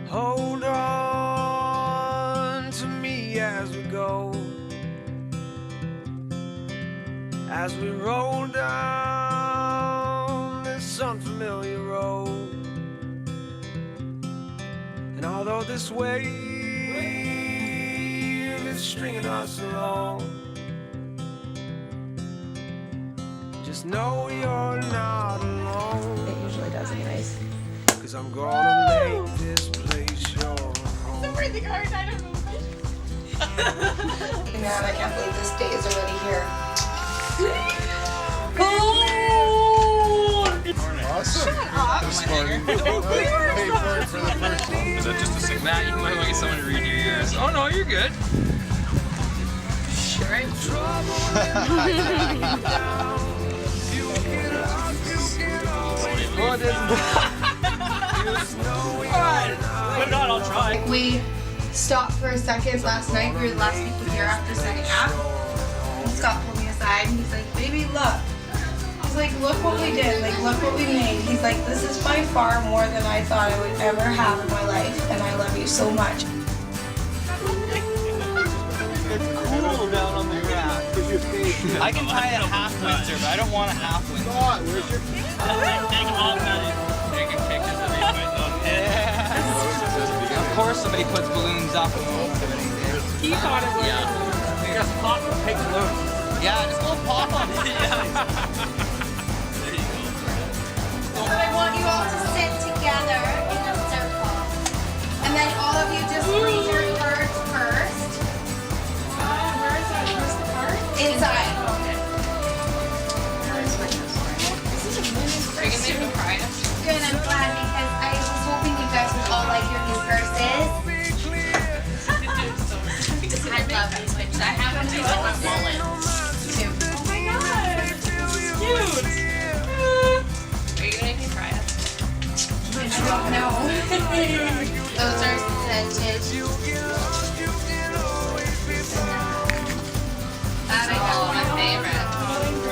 Hold on to me as we go, as we roll down this unfamiliar road. And although this wave is stringing us along, just know you're not alone. It usually does anyways. 'Cause I'm gonna make this place your home. Man, I can't believe this day is already here. Awesome. This morning. Paid for it for the first one. Is that just a sick? Matt, you might want to get someone to read your ears. Oh no, you're good. Sure. Put it on, I'll try. We stopped for a second last night. We were the last people here after setting up. And Scott pulled me aside and he's like, baby, look. He's like, look what we did. Like, look what we made. He's like, this is by far more than I thought I would ever have in my life. And I love you so much. It's cool down on the ground. I can tie a half Windsor, but I don't want a half Windsor. Where's your Of course somebody puts balloons up. He thought it was. Yeah. Just pop and take balloons. Yeah, just go pop them. So I want you all to sit together in a circle. And then all of you just read your cards first. Where is that? Where's the card? Inside. Are you gonna make me cry? Good, I'm glad because I was hoping you guys would all like your new purses. I love it, which I have to do with my wallet too. Oh my god! Cute! Are you gonna make me cry? I don't know. Those are scented. That I got my favorite.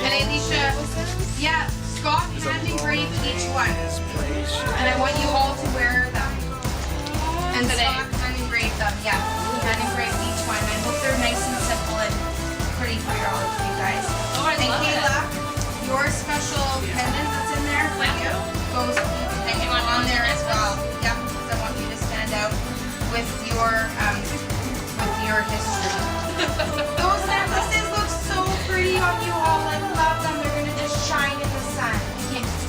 And Alicia, yeah, Scott hand engraved each one. And I want you all to wear them. And Scott hand engraved them, yeah. He hand engraved each one. I hope they're nice and simple and pretty for all of you guys. Oh, I And love Kayla, your special pendant that's in there for you goes on there as well. Yeah, because I want you to stand out with your history. Those necklaces look so pretty on you all. I love them. They're gonna just shine in the sun.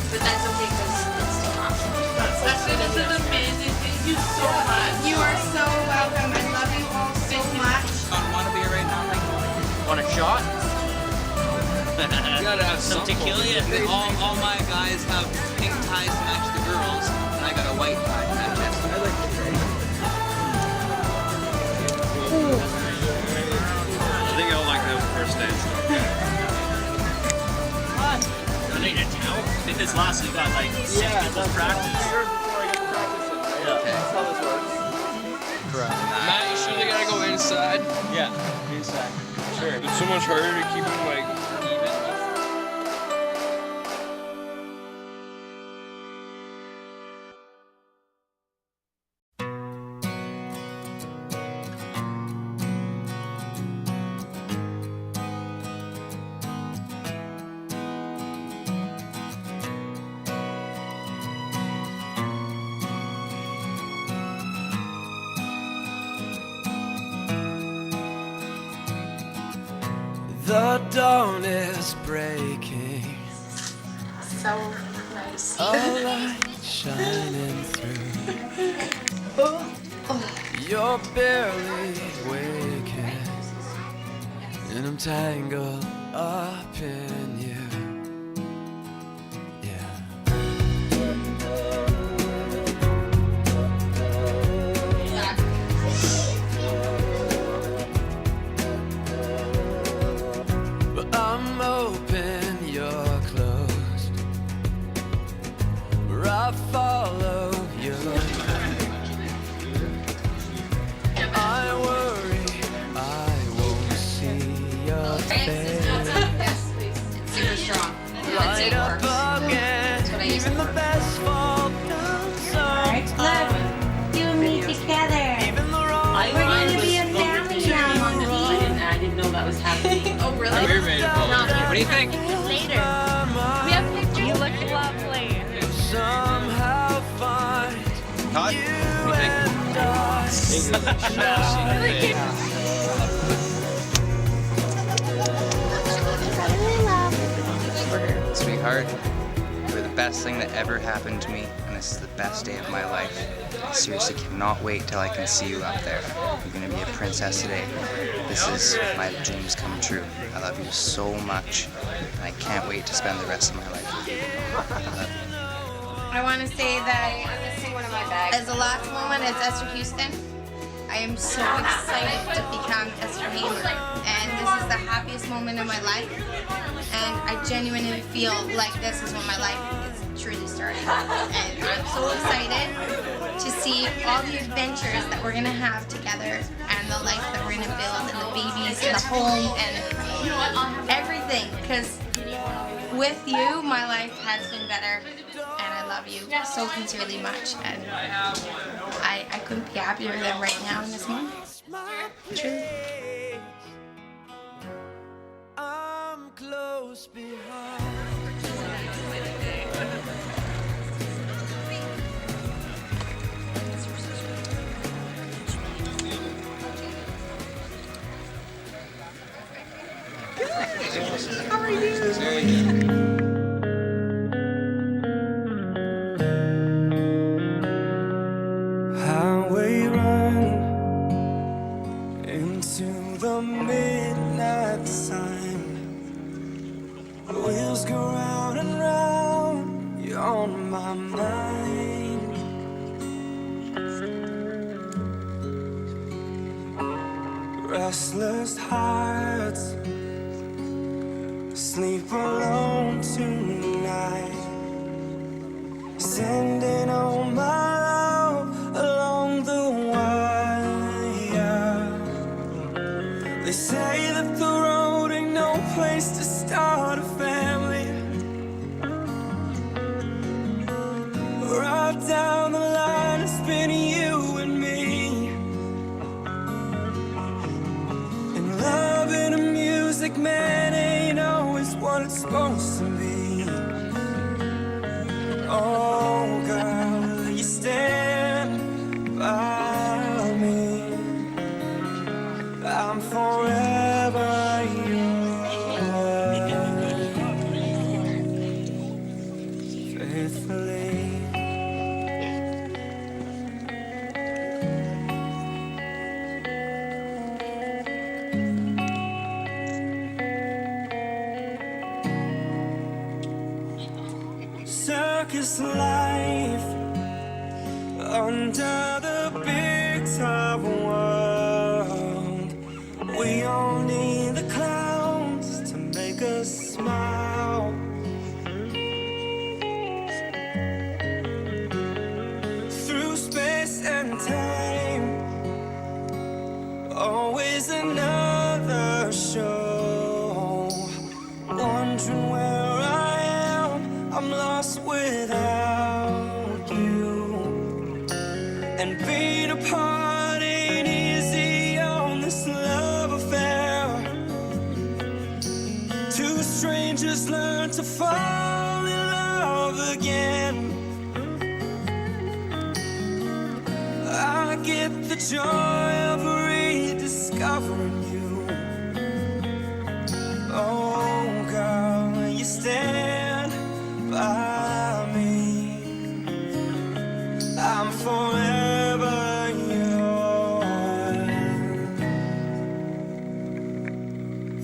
But that's okay because it's still optional. This is amazing. Thank you so much. You are so welcome. I love you all so much. Want a beer right now, Mike? Want a shot? You gotta have Some something. tequila. All my guys have pink ties to match the girls, and I got a white tie to match it. I like the gray. I think I'll like that first dance. What? I need a towel. I think this last week got like 6 people's practice. That's how this works. Correct. Matt, you sure they gotta go inside? Yeah, inside. Sure. It's so much harder to keep them like even. The dawn is breaking, So nice. a light shining through. You're barely waking, and I'm tangled up in you. Yeah. But I'm open, you're closed. Where I follow your I worry I won't see your face. Yes, please. It's super strong. Light up again, even the best fall down sometimes. Let you and me really? We're ready to pull. What do you think? Later. We have pictures. You look lovely. somehow find Todd, what do you think? Sweetheart, you were the best thing that ever happened to me, and this is the best day of my life. I seriously cannot wait till I can see you up there. You're gonna be a princess today. This is my dreams come true. I love you so much, and I can't wait to spend the rest of my life with you. I love you. I want to say that as the last woman as Esther Houston, I am so excited to become Esther Hamer, and this is the happiest moment of my life, and I genuinely feel like this is when my life is truly starting, and I'm so excited to see all the adventures that we're gonna have together, and the life that we're gonna build, and the babies, and the home, and everything, because with you, my life has been better, and I love you so sincerely much, and I couldn't be happier than right now in this moment. Truly. I'm close behind. How are you? Very good. Highway run into the midnight sun. Wheels go round and round. You're on my mind. Restless hearts sleep alone tonight. Sending all my love along the wire. They say that the road ain't no place to start a family. Right down the line, it's been you and me. And loving a music man ain't always what it's supposed to be. Oh, girl, you stand by me. I'm forever yours, faithfully. Circus life under the big top world. We all need the clowns to make us smile. Through space and time, always another show. Wondering where I am, I'm lost without you. And being apart ain't easy on this love affair. Two strangers learn to fall in love again. I get the joy of rediscovering you. Oh, girl, you stand by me. I'm forever yours,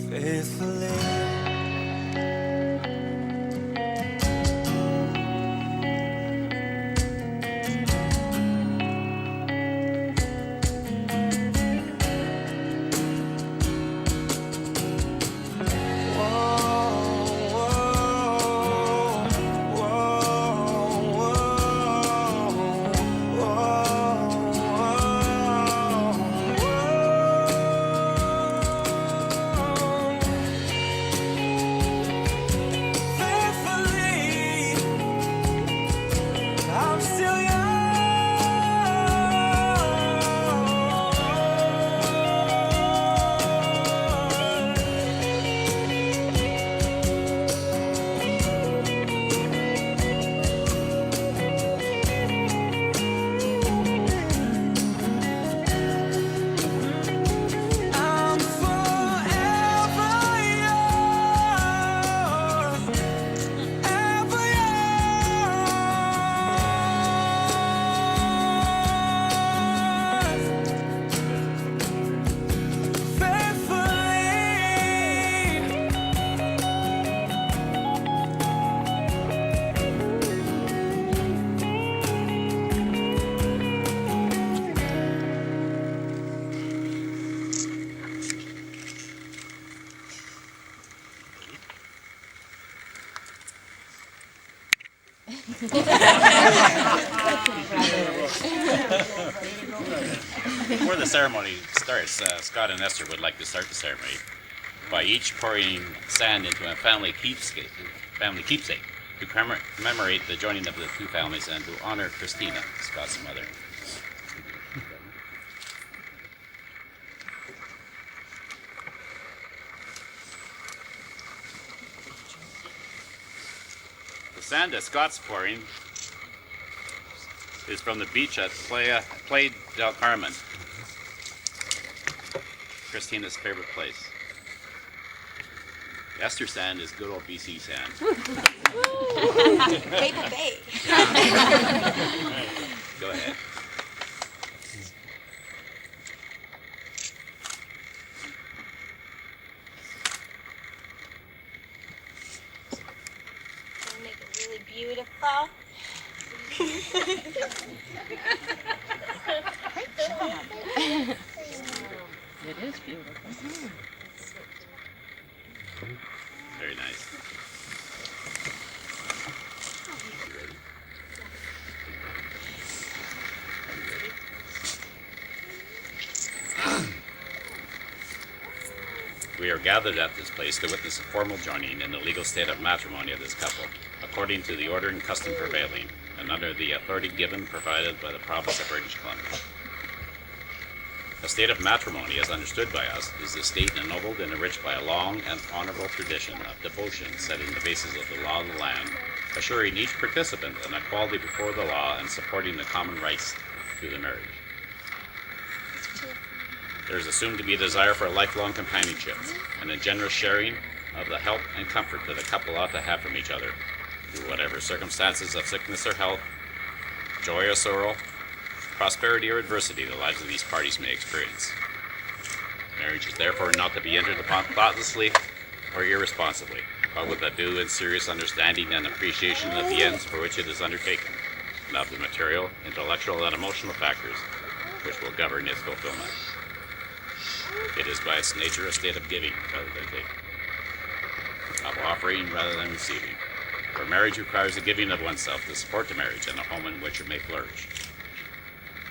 faithfully. Before the ceremony starts, Scott and Esther would like to start the ceremony by each pouring sand into a family keepsake to commemorate the joining of the two families and to honor Christina, Scott's mother. The sand that Scott's pouring is from the beach at Playa del Carmen, Christina's favorite place. Esther sand is good old BC sand. Maple Bay. Go ahead. Make it really beautiful. It is beautiful. Very nice. You ready? We are gathered at this place to witness a formal joining in the legal state of matrimony of this couple, according to the order and custom prevailing, and under the authority given provided by the province of British Columbia. A state of matrimony, as understood by us, is the state ennobled and enriched by a long and honorable tradition of devotion set in the basis of the law of the land, assuring each participant an equality before the law and supporting the common rights to the marriage. There is assumed to be a desire for a lifelong companionship and a generous sharing of the help and comfort that a couple ought to have from each other, through whatever circumstances of sickness or health, joy or sorrow, prosperity or adversity the lives of these parties may experience. Marriage is therefore not to be entered upon thoughtlessly or irresponsibly, but with a due and serious understanding and appreciation of the ends for which it is undertaken, and of the material, intellectual, and emotional factors which will govern its fulfillment. It is by its nature a state of giving rather than taking, of offering rather than receiving, for marriage requires the giving of oneself to support the marriage and the home in which it may flourish.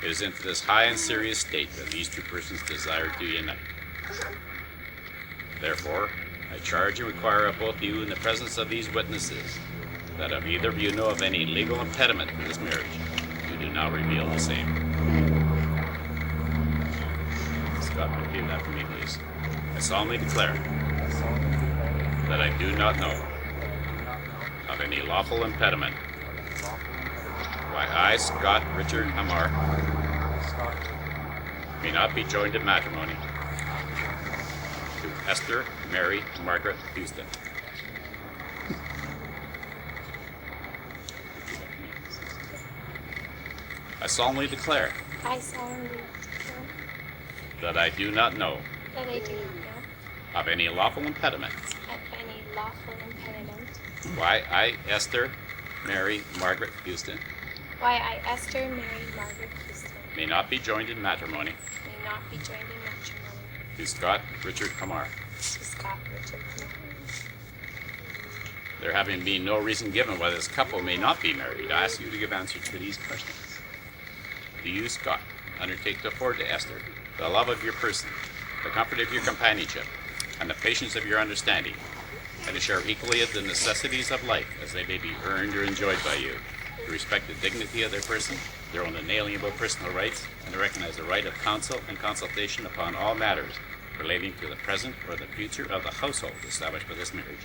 It is into this high and serious state that these two persons desire to unite. Therefore, I charge and require of both you in the presence of these witnesses that if either of you know of any legal impediment to this marriage, you do now reveal the same. Scott, repeat that for me, please. I solemnly declare that I do not know of any lawful impediment why I, Scott Richard Hamar, may not be joined in matrimony to Esther Mary Margaret Houston. I solemnly declare I solemnly declare that I do not know that I do not know of any lawful impediment of any lawful impediment why I, Esther Mary Margaret Houston, why I, Esther Mary Margaret Houston, may not be joined in matrimony may not be joined in matrimony to Scott Richard Hamar. to Scott Richard Hamar. There having been no reason given why this couple may not be married, I ask you to give answer to these questions. Do you, Scott, undertake to afford to Esther the love of your person, the comfort of your companionship, and the patience of your understanding, and to share equally of the necessities of life as they may be earned or enjoyed by you, to respect the dignity of their person, their own inalienable personal rights, and to recognize the right of counsel and consultation upon all matters relating to the present or the future of the household established by this marriage?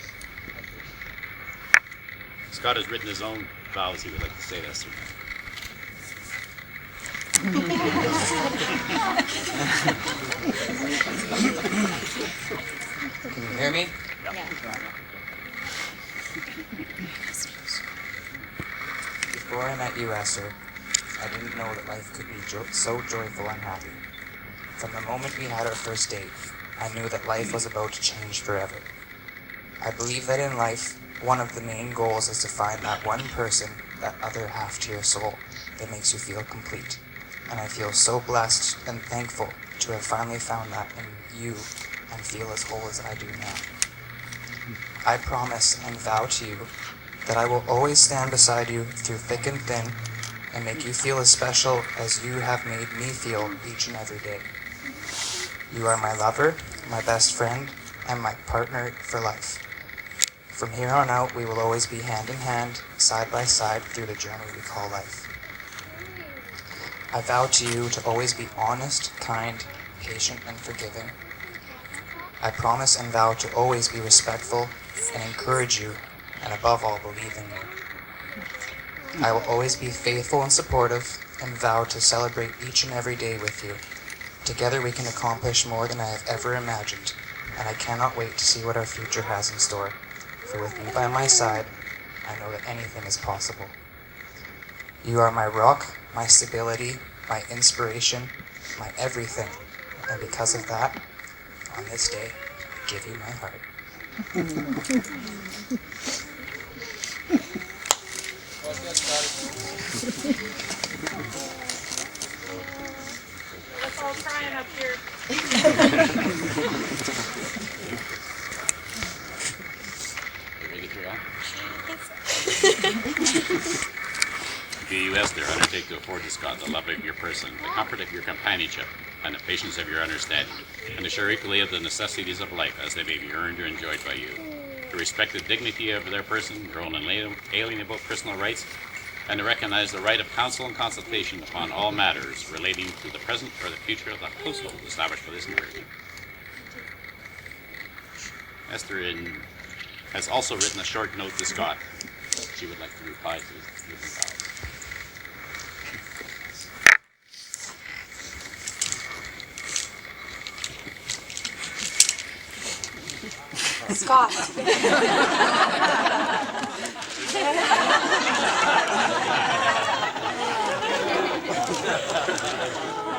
Scott has written his own vows he would like to say to Esther. Can you hear me? Before I met you, Esther, I didn't know that life could be so joyful and happy. From the moment we had our first date, I knew that life was about to change forever. I believe that in life, one of the main goals is to find that one person, that other half to your soul, that makes you feel complete. And I feel so blessed and thankful to have finally found that in you and feel as whole as I do now. I promise and vow to you that I will always stand beside you through thick and thin and make you feel as special as you have made me feel each and every day. You are my lover, my best friend, and my partner for life. From here on out, we will always be hand in hand, side by side through the journey we call life. I vow to you to always be honest, kind, patient, and forgiving. I promise and vow to always be respectful and encourage you, and above all, believe in you. I will always be faithful and supportive, and vow to celebrate each and every day with you. Together we can accomplish more than I have ever imagined, and I cannot wait to see what our future has in store. For with you by my side, I know that anything is possible. You are my rock, my stability, my inspiration, my everything. And because of that, on this day, I give you my heart. Let's all crying up here. You ready to go? Do you, Esther, undertake to afford to Scott the love of your person, the comfort of your companionship, and the patience of your understanding, and to share equally of the necessities of life as they may be earned or enjoyed by you, to respect the dignity of their person, their own inalienable personal rights, and to recognize the right of counsel and consultation upon all matters relating to the present or the future of the household established for this marriage. Esther has also written a short note to Scott. She would like to reply to his written vows. Scott.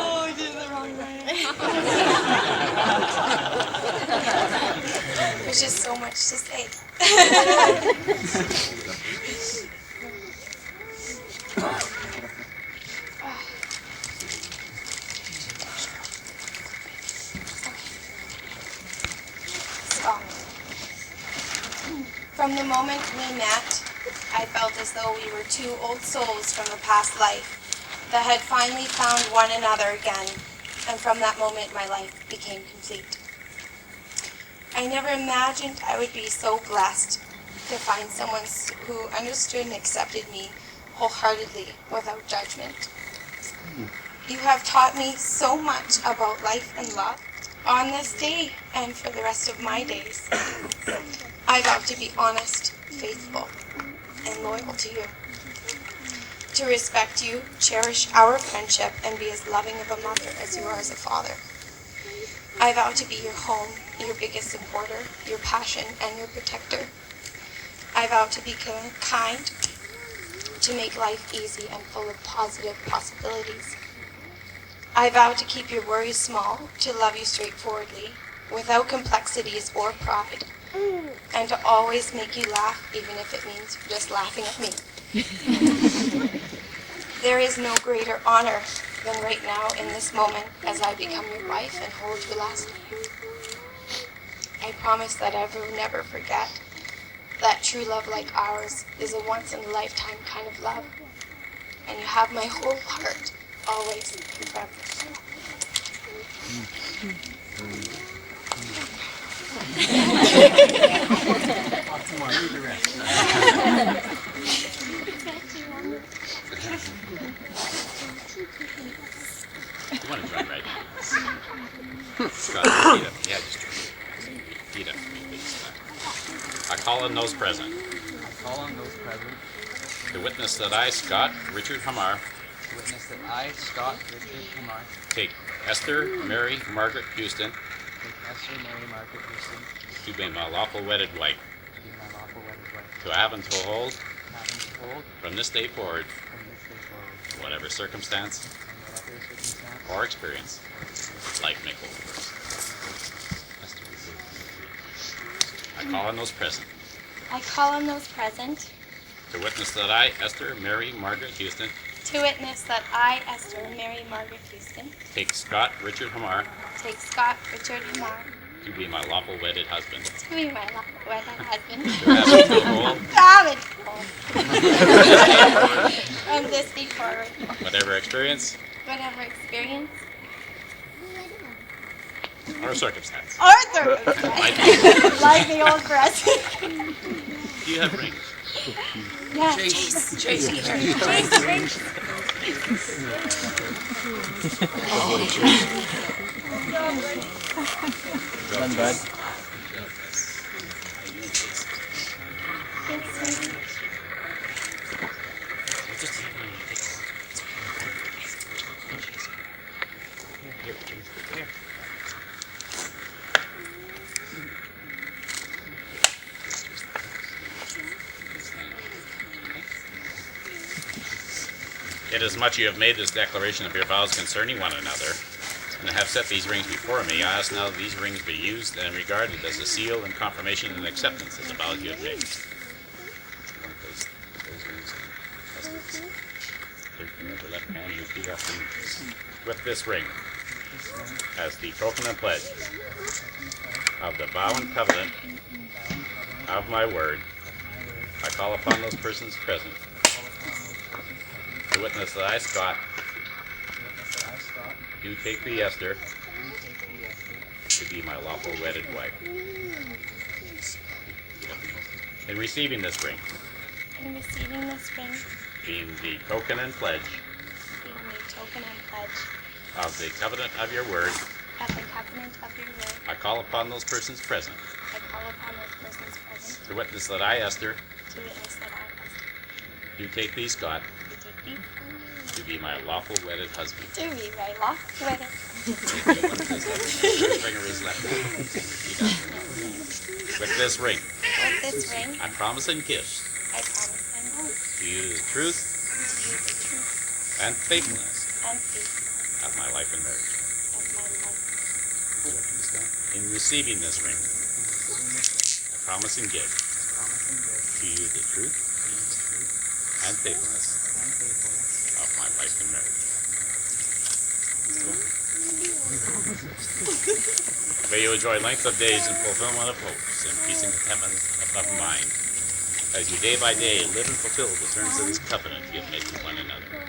Oh, I did it the wrong way. There's just so much to say. Scott. From the moment we met, I felt as though we were two old souls from a past life that had finally found one another again, and from that moment my life became complete. I never imagined I would be so blessed to find someone who understood and accepted me wholeheartedly without judgment. You have taught me so much about life and love on this day and for the rest of my days. I vow to be honest, faithful, and loyal to you. To respect you, cherish our friendship, and be as loving of a mother as you are as a father. I vow to be your home, your biggest supporter, your passion, and your protector. I vow to be kind, to make life easy and full of positive possibilities. I vow to keep your worries small, to love you straightforwardly, without complexities or pride, and to always make you laugh, even if it means just laughing at me. There is no greater honor than right now in this moment as I become your wife and hold you lastly. I promise that I will never forget that true love like ours is a once-in-a-lifetime kind of love, and you have my whole heart, always and forever. You want to join right now? Scott, feet up. Yeah, just feet up for me, please. I call on those present to witness that I, Scott Richard Hamar, take Esther Mary Margaret Houston to be my lawful wedded wife, to have and to hold from this day forward, whatever circumstance or experience life may hold for us. I call on those present I call on those present to witness that I, Esther Mary Margaret Houston, to witness that I, Esther Mary Margaret Houston, take Scott Richard Hamar take Scott Richard Hamar to be my lawful wedded husband, to be my lawful wedded husband, to have and to hold to have and hold From this day forward. Whatever experience Whatever experience or circumstance. Arthur! Like the old press. Do you have rings? Yeah. Chase rings. Done, bud. Inasmuch you have made this declaration of your vows concerning one another, and have set these rings before me, I ask now that these rings be used and regarded as a seal and confirmation and acceptance of the vows you have made. Left hand, repeat after me. With this ring, as the token and pledge of the vow and covenant of my word, I call upon those persons present to witness that I, Scott, do take thee, Esther, to be my lawful wedded wife. In receiving this ring, In receiving this ring, being the token and pledge being the token and pledge of the covenant of your word, of the covenant of your word, I call upon those persons present I call upon those persons present to witness that I, Esther, to witness that I, Esther, do take thee, Scott, do take thee to be my lawful wedded husband. to be my lawful wedded. First finger is left. With this ring, With this ring, I promise and kiss I promise and oath to you the truth to you the truth and faithfulness and faithfulness of my life and marriage. of my life. In receiving this ring, I promise and give to you the truth and faithfulness of my life and marriage. May you enjoy length of days and fulfillment of hopes and peace and contentment of mind, as you day by day live and fulfill the terms of this covenant you have made with one another.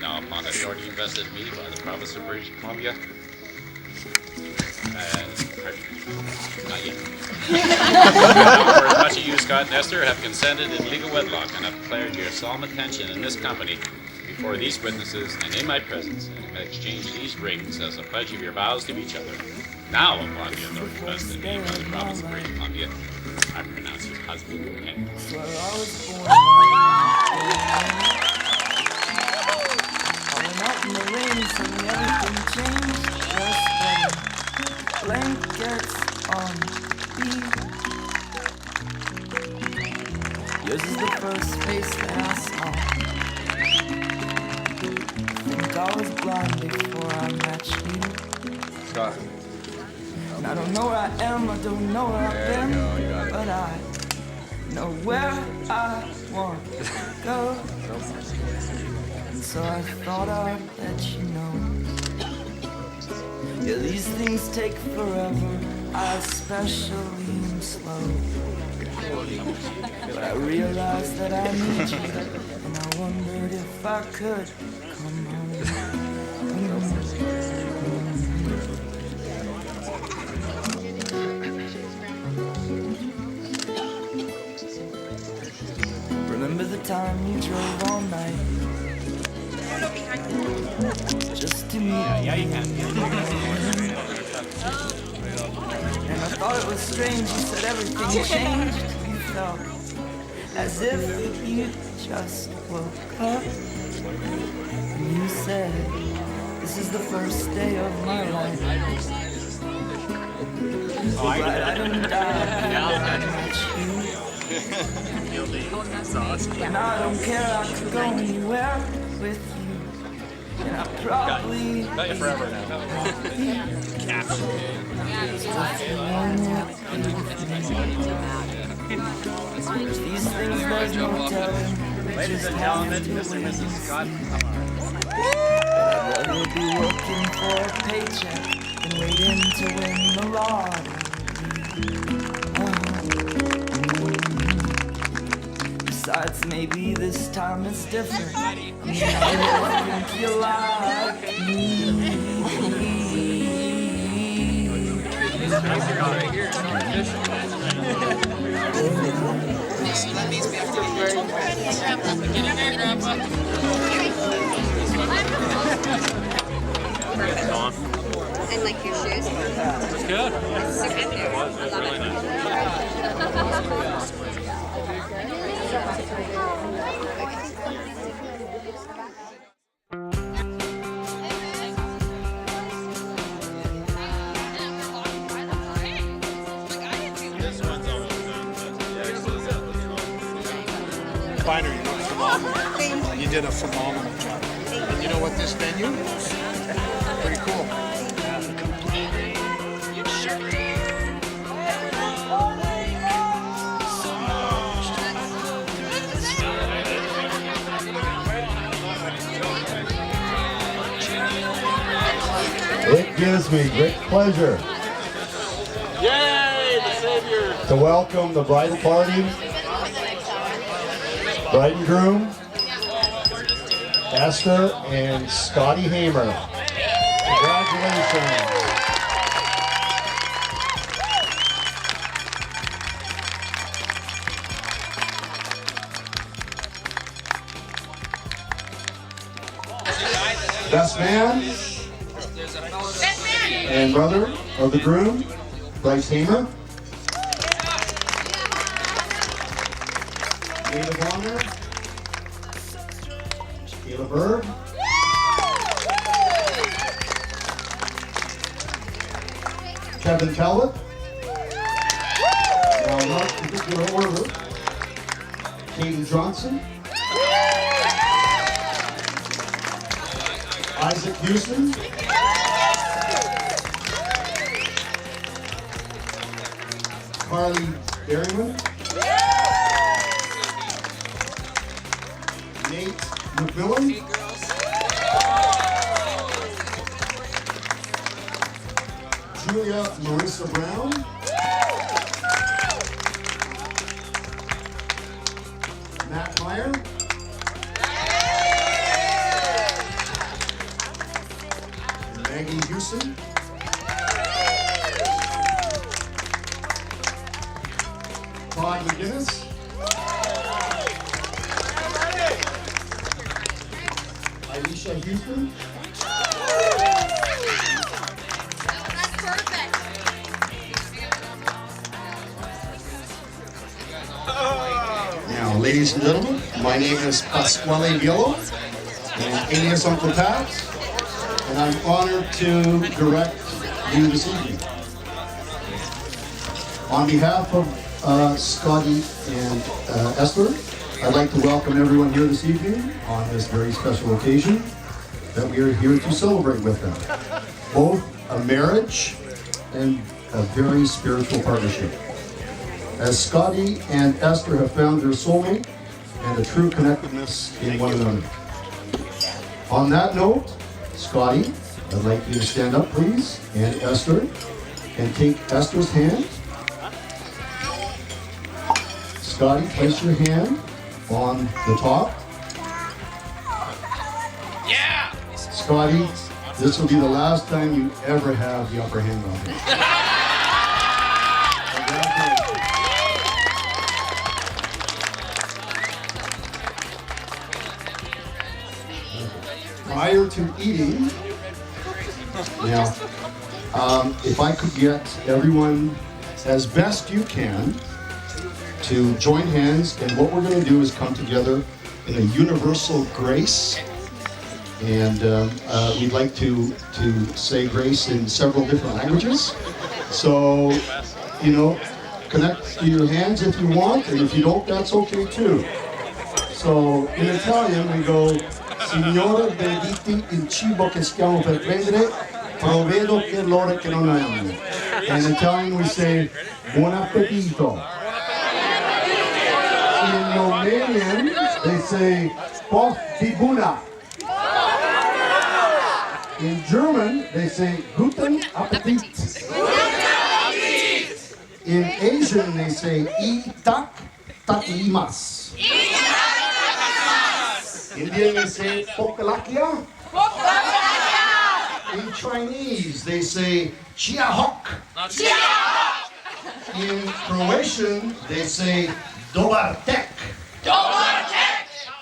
Now, upon the authority invested in me by the province of British Columbia, not yet. For as much as you, Scott and Esther, have consented in legal wedlock and have declared your solemn intention in this company before these witnesses and in my presence, and have exchanged these rings as a pledge of your vows to each other. Now, upon the authority vested in me by the province of British Columbia, I pronounce you husband and wife. Where I was born. I went out in the rain, suddenly everything changed. Just better. Blankets on beat. Yours is the first face that I saw. Think I was blind before I met you. Scott. And I don't know where I am, I don't know where I've been, but I know where I want to go. And so I thought I'd let you know. Yeah, these things take forever, I especially am slow. But I realized that I need you, and I wondered if I could come home. Remember the time you drove all night just to meet me? Yeah, you can. And I thought it was strange, you said everything changed. You felt as if you just woke up. And you said, this is the first day of my life. But I didn't die and I don't care, I could go anywhere with you. And I probably Got you forever now. these things there's no telling. Ladies and gentlemen, Mr. and Mrs. Scott. I'd rather be working for a paycheck than waiting to win the lottery. Besides, maybe this time it's different. I mean, I think you like me. And like your shoes. It's good. It's super cute. I love Really it. Binder, you did a phenomenal. You did a phenomenal job. And you know what, this venue? Pretty cool. It gives me great pleasure Yay, the savior. to welcome the bridal party, bride and groom, Esther and Scotty Hamer. Congratulations. Best man and brother of the groom, Bryce Hamer. Maid of honor, Kayla Berg. Kevin Talbot. Now, not in particular order. Kaden Johnson. Isaac Houston. Carly Berryman. Nate McMillan. Julia Marissa Brown. Matt Meyer. Maggie Houston. Todd McGinnis. Alicia Houston. That's perfect. Now, ladies and gentlemen, my name is Pasquale Biello, and alias Uncle Pat, and I'm honored to direct you this evening. On behalf of Scotty and Esther, I'd like to welcome everyone here this evening on this very special occasion that we are here to celebrate with them. Both a marriage and a very spiritual partnership. As Scotty and Esther have found their soulmate and a true connectedness in one another. On that note, Scotty, I'd like you to stand up, please, and Esther, and take Esther's hand. Scotty, place your hand on the top. Yeah. Scotty, this will be the last time you ever have the upper hand on me. Prior to eating, now, if I could get everyone, as best you can, to join hands, and what we're going to do is come together in a universal grace, and we'd like to say grace in several different languages. So, you know, connect to your hands if you want, and if you don't, that's okay too. So, in Italian, we go, Signore benediti il cibo che stiamo per prendere, provvedo per l'ora che non hanno. And in Italian, we say, buon appetito. In Romanian, they say, post bibuna. In German, they say, guten Appetit. In Asian, they say, I tak takimasu. In Vietnamese they say Pokalakia. In Chinese they say Chia Hok. In Croatian they say Dobar tek.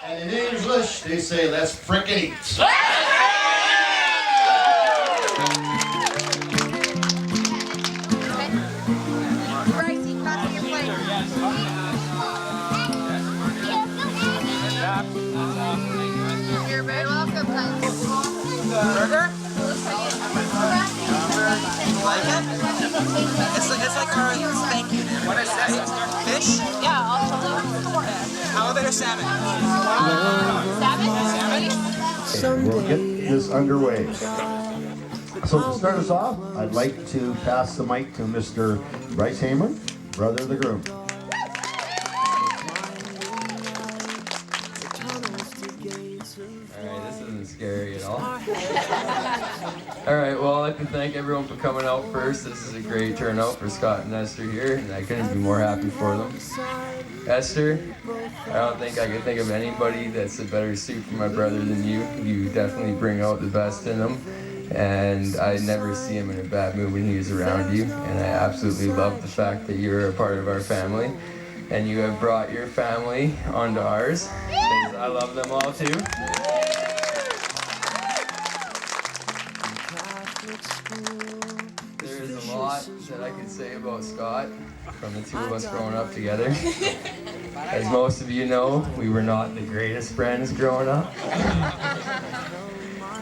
And in English they say let's frickin' eat. You're very welcome, Burger? It's like our thank you. What is that? Fish? Yeah, I'll tell you. How about a salmon? Salmon? We'll get this underway. So to start us off, I'd like to pass the mic to Mr. Bryce Hamer, brother of the groom. Alright, this isn't scary at all. Alright, well, I'd like to thank everyone for coming out first. This is a great turnout for Scott and Esther here, and I couldn't be more happy for them. Esther, I don't think I could think of anybody that's a better suit for my brother than you. You definitely bring out the best in him, and I never see him in a bad mood when he's around you, and I absolutely love the fact that you're a part of our family, and you have brought your family onto ours, because I love them all too. There's a lot that I could say about Scott from the two of us growing up together. As most of you know, we were not the greatest friends growing up.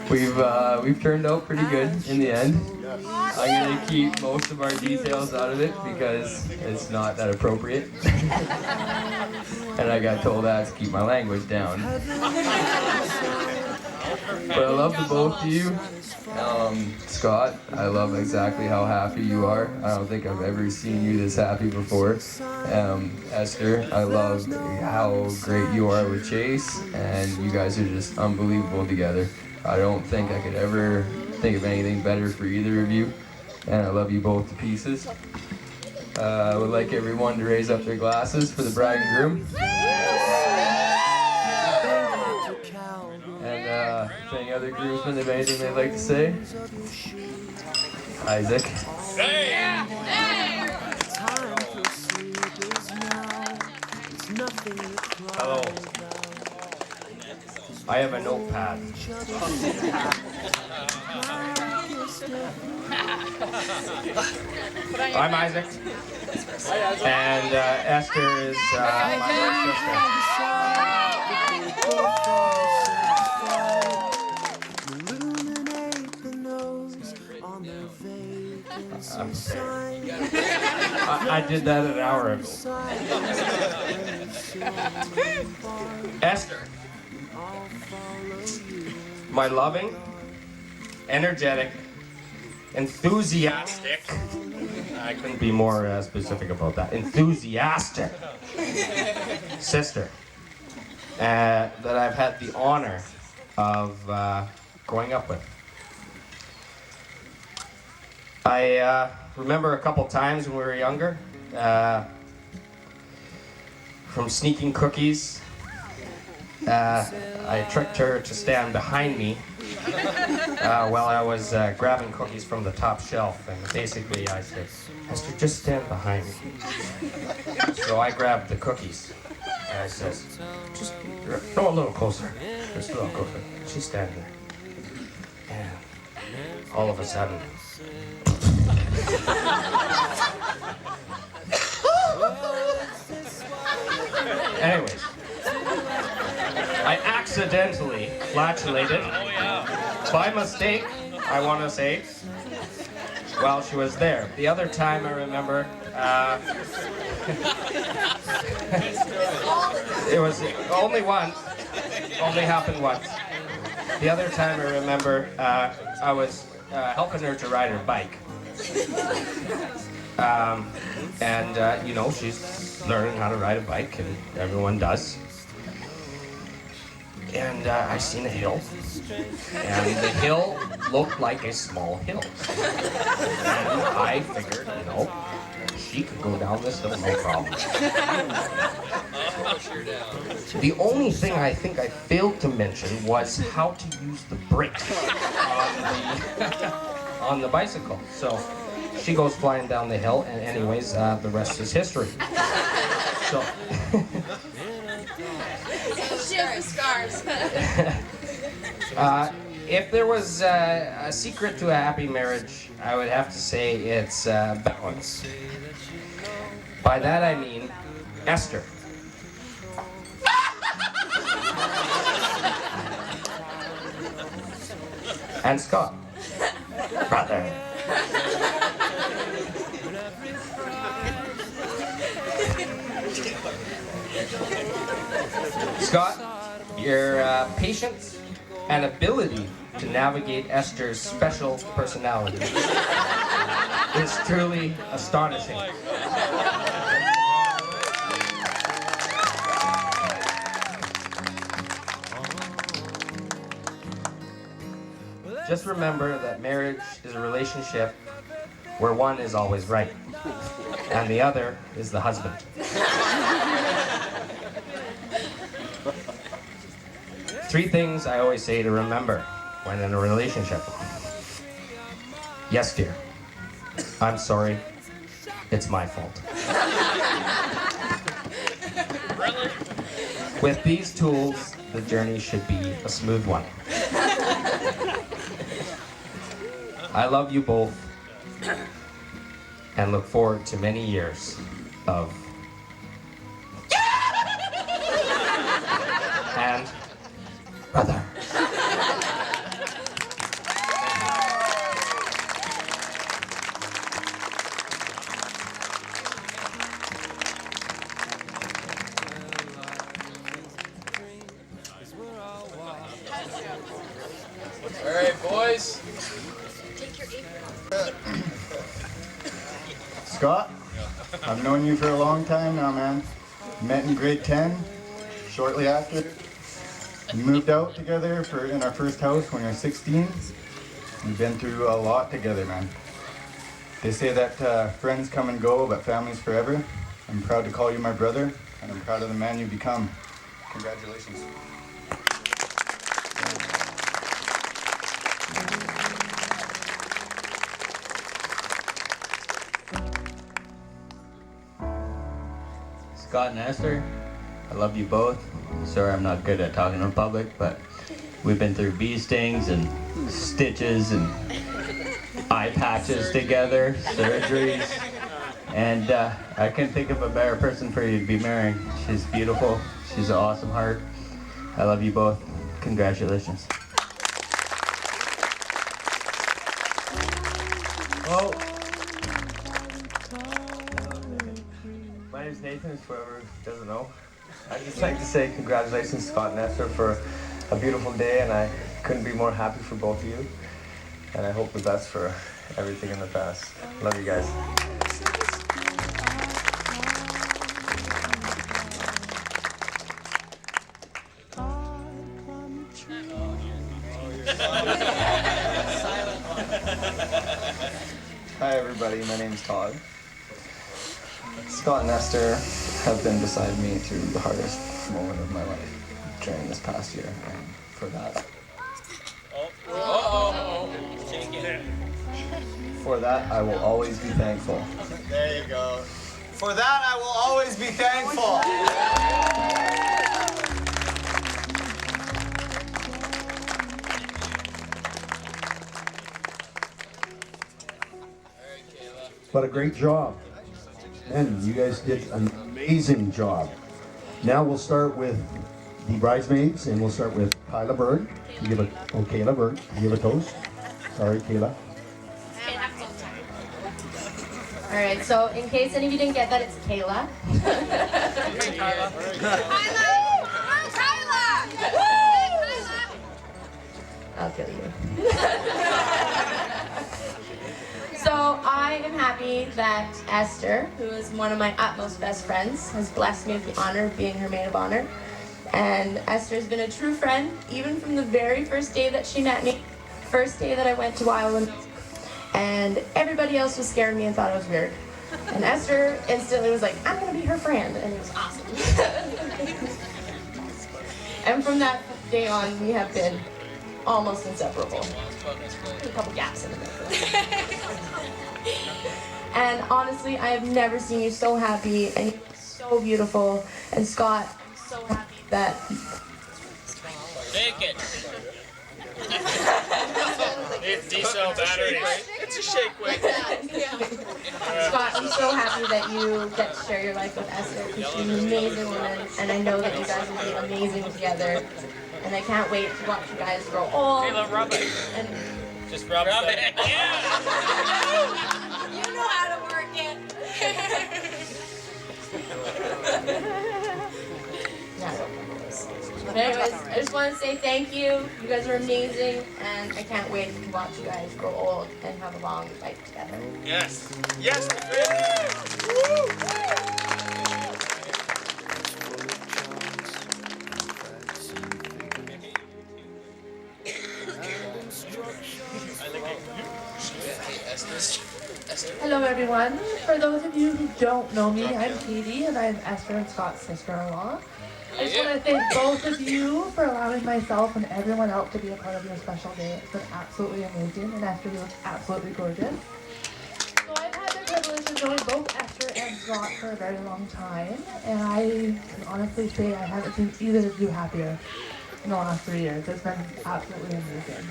We've turned out pretty good in the end. I'm gonna keep most of our details out of it because it's not that appropriate. And I got told I have to keep my language down. But I love the both of you. Scott, I love exactly how happy you are. I don't think I've ever seen you this happy before. Esther, I love how great you are with Chase, and you guys are just unbelievable together. I don't think I could ever think of anything better for either of you, and I love you both to pieces. I would like everyone to raise up their glasses for the bride and groom. And if any other groomsmen have anything they'd like to say? Isaac. Hello. I have a notepad. I'm Isaac. And Esther is my sister. I'm prepared. I did that an hour ago. Esther. My loving, energetic, enthusiastic, I couldn't be more specific about that, enthusiastic sister that I've had the honor of growing up with. I remember a couple times when we were younger, from sneaking cookies. I tricked her to stand behind me while I was grabbing cookies from the top shelf, and basically I said, Esther, just stand behind me. So I grabbed the cookies, and I says, just no, a little closer, just a little closer. She's standing there, and all of a sudden, anyways, I accidentally flatulated, by mistake, I want to say, while she was there. The other time I remember, it was only once, only happened once. The other time I remember, I was helping her to ride her bike. You know, she's learning how to ride a bike, and everyone does. And I seen a hill, and the hill looked like a small hill. And I figured, you know, she could go down this hill, no problem. The only thing I think I failed to mention was how to use the brakes on the bicycle. So she goes flying down the hill, and anyways, the rest is history. So. She has the scars. If there was a secret to a happy marriage, I would have to say it's balance. By that I mean Esther. And Scott. Brother. Scott, your patience and ability to navigate Esther's special personality is truly astonishing. Just remember that marriage is a relationship where one is always right, and the other is the husband. 3 things I always say to remember when in a relationship. Yes, dear. I'm sorry. It's my fault. With these tools, the journey should be a smooth one. I love you both and look forward to many years of and brother. All right, boys. Scott, I've known you for a long time now, man. Met in grade 10, shortly after. We moved out together in our first house when we were 16. We've been through a lot together, man. They say that friends come and go, but families forever. I'm proud to call you my brother, and I'm proud of the man you've become. Congratulations. Scott and Esther, I love you both. Sorry I'm not good at talking in public, but we've been through bee stings and stitches and eye patches together, surgeries, and I couldn't think of a better person for you to be marrying. She's beautiful. She's an awesome heart. I love you both. Congratulations. Well, my name's Nathan, for whoever doesn't know. I'd just like to say congratulations, Scott and Esther, for a beautiful day, and I couldn't be more happy for both of you. And I hope the best for everything in the past. Love you guys. Hi everybody, my name is Todd. Scott and Esther have been beside me through the hardest moment of my life during this past year, and for that, for that I will always be thankful. There you go. For that, I will always be thankful. What a great job. Man, you guys did an amazing job. Now we'll start with the bridesmaids, and we'll start with Kyla Berg. You give a, oh, Kayla Berg, you give a toast. Sorry, Kayla. All right, so in case any of you didn't get that, it's Kayla. I'll kill you. So I am happy that Esther, who is one of my utmost best friends, has blessed me with the honor of being her maid of honor. And Esther's been a true friend, even from the very first day that she met me, first day that I went to Ireland. And everybody else was scared of me and thought I was weird. And Esther instantly was like, I'm gonna be her friend, and it was awesome. And from that day on, we have been almost inseparable. A couple gaps in the middle. And honestly, I have never seen you so happy, and you're so beautiful. And Scott, I'm so happy that... Take it. It's diesel battery. It's a shake weight. Scott, I'm so happy that you get to share your life with Esther, because she's an amazing woman, and I know that you guys will be amazing together. And I can't wait to watch you guys grow old. Kayla, rub it. And just rub it. Yeah. You know how to work it. But anyways, I just want to say thank you. You guys are amazing, and I can't wait to watch you guys grow old and have a long life together. Yes. Yes. Hello everyone. For those of you who don't know me, I'm Katie and I'm Esther and Scott's sister-in-law. I just want to thank both of you for allowing myself and everyone else to be a part of your special day. It's been absolutely amazing, and Esther, you look absolutely gorgeous. So I've had the privilege of knowing both Esther and Scott for a very long time, and I can honestly say I haven't seen either of you happier in the last 3 years. It's been absolutely amazing.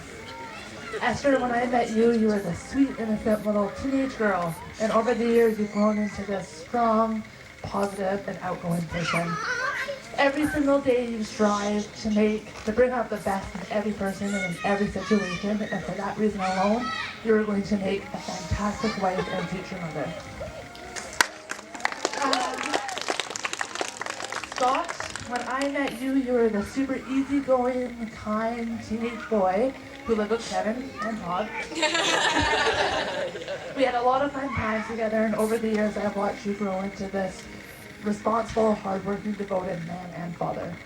Esther, when I met you, you were the sweet, innocent little teenage girl, and over the years you've grown into this strong, positive, and outgoing person. Every single day you strive to bring out the best in every person and in every situation, and for that reason alone, you're going to make a fantastic wife and future mother. Scott, when I met you, you were the super easygoing, kind teenage boy who lived with Kevin and Todd. We had a lot of fun times together, and over the years I've watched you grow into this responsible, hardworking, devoted man and father.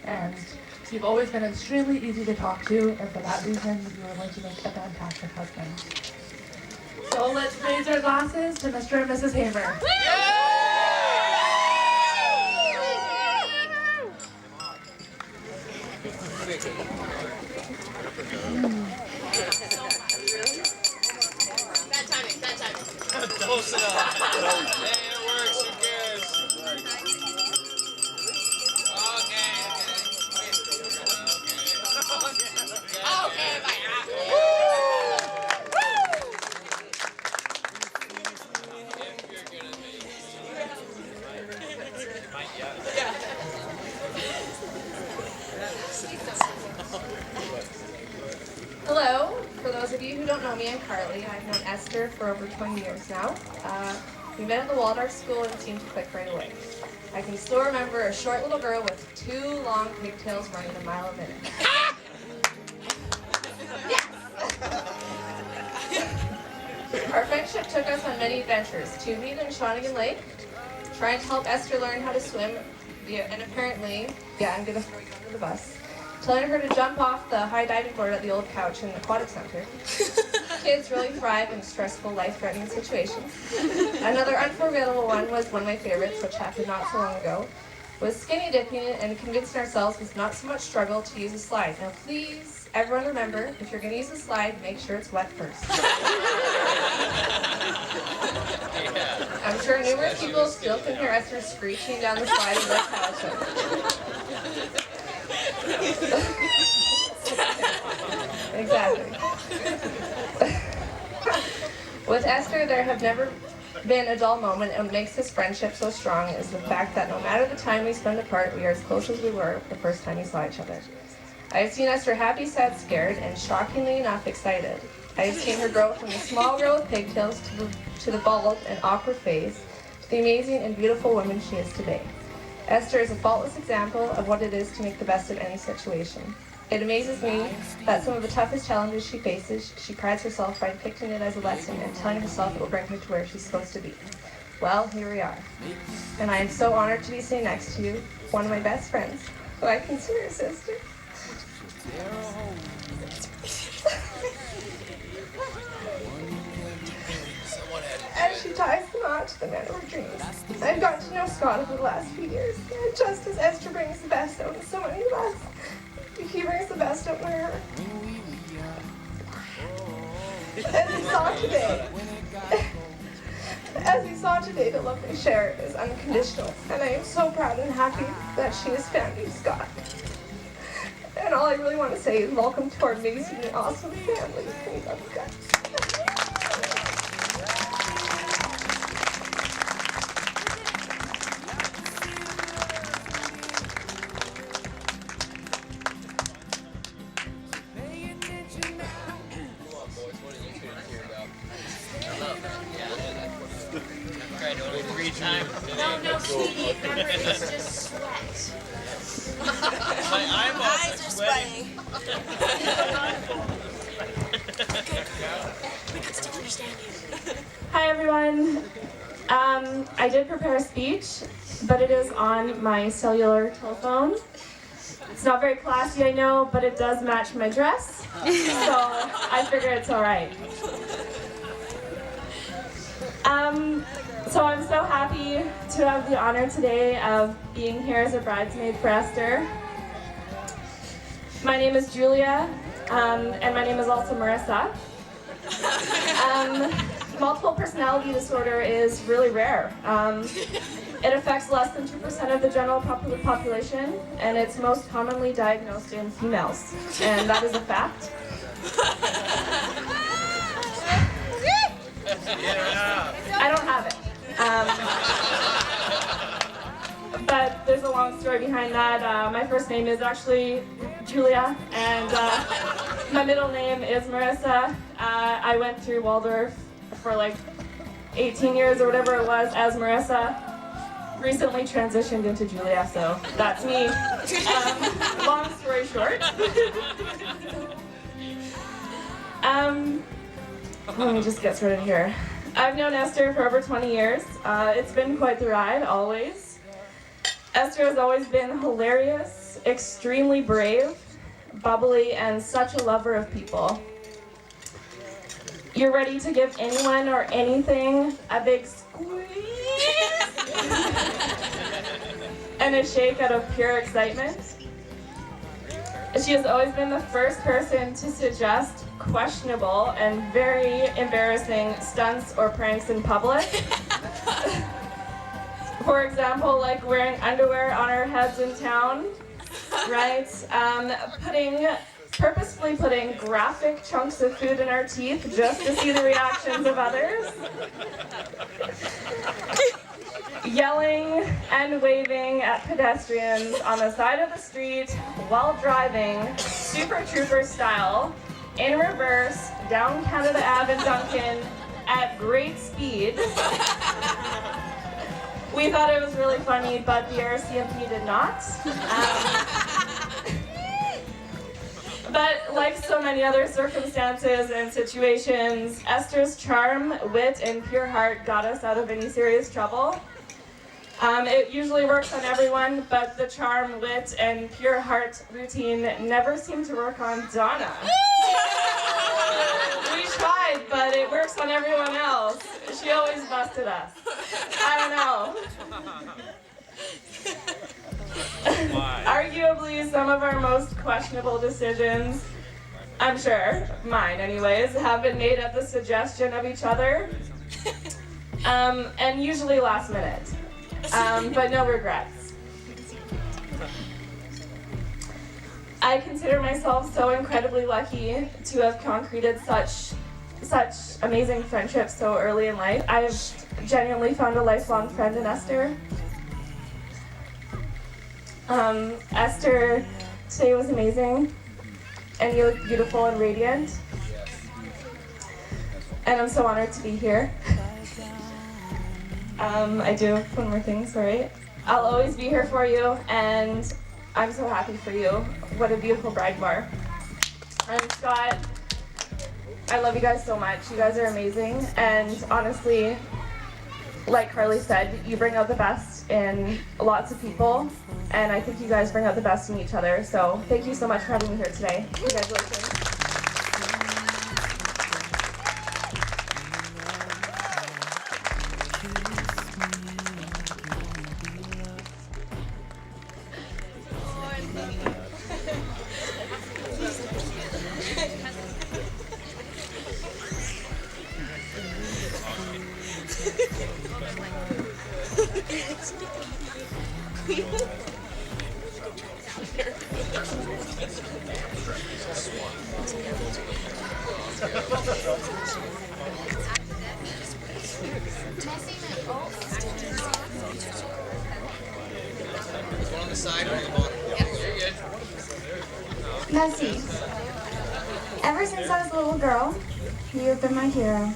And you've always been extremely easy to talk to, and for that reason, you are going to make a fantastic husband. So let's raise our glasses to Mr. and Mrs. Hamer. Bad timing, bad timing. Close enough. Hey, it works, you guys. Okay, bye. Hello. For those of you who don't know me, I'm Carly. I've known Esther for over 20 years now. We met at the Waldorf School and seemed to click right away. I can still remember a short little girl with 2 long pigtails running a mile a minute. Our friendship took us on many adventures, tubing in Shawnigan Lake, trying to help Esther learn how to swim, and apparently, I'm going to throw you under the bus, telling her to jump off the high diving board at the old couch in the aquatic center. Kids really thrive in stressful, life-threatening situations. Another unforgettable one was one of my favorites, which happened not so long ago, was skinny dipping and convincing ourselves it's not so much struggle to use a slide. Now please, everyone remember, if you're going to use a slide, make sure it's wet first. I'm sure numerous people still can hear Esther screeching down the slide in their couch. Exactly. With Esther, there have never been a dull moment, and what makes this friendship so strong is the fact that no matter the time we spend apart, we are as close as we were the first time we saw each other. I have seen Esther happy, sad, scared, and shockingly enough, excited. I have seen her grow from the small girl with pigtails to the bald and awkward face, to the amazing and beautiful woman she is today. Esther is a faultless example of what it is to make the best of any situation. It amazes me that some of the toughest challenges she faces, she prides herself by depicting it as a lesson and telling herself it will bring her to where she's supposed to be. Well, here we are. And I am so honored to be sitting next to you, one of my best friends, who I consider a sister. As she ties the knot to the man of her dreams. I've gotten to know Scott over the last few years, and just as Esther brings the best out of so many of us, saw today, the love they share is unconditional, and I am so proud and happy that she is found Scott. And all I really want to say is welcome to our amazing and awesome family. We love you guys. No, sweetie, remember, it's just sweat. My eyes are sweating. We can still understand you. Hi everyone. I did prepare a speech, but it is on my cellular telephone. It's not very classy, I know, but it does match my dress, so I figure it's all right. So I'm so happy to have the honor today of being here as a bridesmaid for Esther. My name is Julia, and my name is also Marissa. Multiple personality disorder is really rare. It affects less than 2% of the general population, and it's most commonly diagnosed in females, and that is a fact. I don't have it. But there's a long story behind that. My first name is actually Julia, and my middle name is Marissa. I went through Waldorf for like 18 years or whatever it was as Marissa. Recently transitioned into Julia, so that's me. Long story short. Let me just get started here. I've known Esther for over 20 years. It's been quite the ride, always. Esther has always been hilarious, extremely brave, bubbly, and such a lover of people. You're ready to give anyone or anything a big squeeze and a shake out of pure excitement. She has always been the first person to suggest questionable and very embarrassing stunts or pranks in public. For example, like wearing underwear on our heads in town, right? Purposefully putting graphic chunks of food in our teeth just to see the reactions of others. Yelling and waving at pedestrians on the side of the street while driving, Super Trooper style, in reverse, down Canada Ave in Duncan at great speed. We thought it was really funny, but the RCMP did not. But like so many other circumstances and situations, Esther's charm, wit, and pure heart got us out of any serious trouble. It usually works on everyone, but the charm, wit, and pure heart routine never seemed to work on Donna. We tried, but it works on everyone else. She always busted us. I don't know. Arguably, some of our most questionable decisions, I'm sure, mine anyways, have been made at the suggestion of each other, and usually last minute. But no regrets. I consider myself so incredibly lucky to have concreted such amazing friendships so early in life. I've genuinely found a lifelong friend in Esther. Esther today was amazing, and you look beautiful and radiant. And I'm so honored to be here. I do one more thing, sorry. I'll always be here for you, and I'm so happy for you. What a beautiful bride you are. And Scott, I love you guys so much. You guys are amazing, and honestly, like Carly said, you bring out the best in lots of people, and I think you guys bring out the best in each other. So thank you so much for having me here today. Congratulations. On the side or the bottom? You're good. Nessie, ever since I was a little girl, you've been my hero.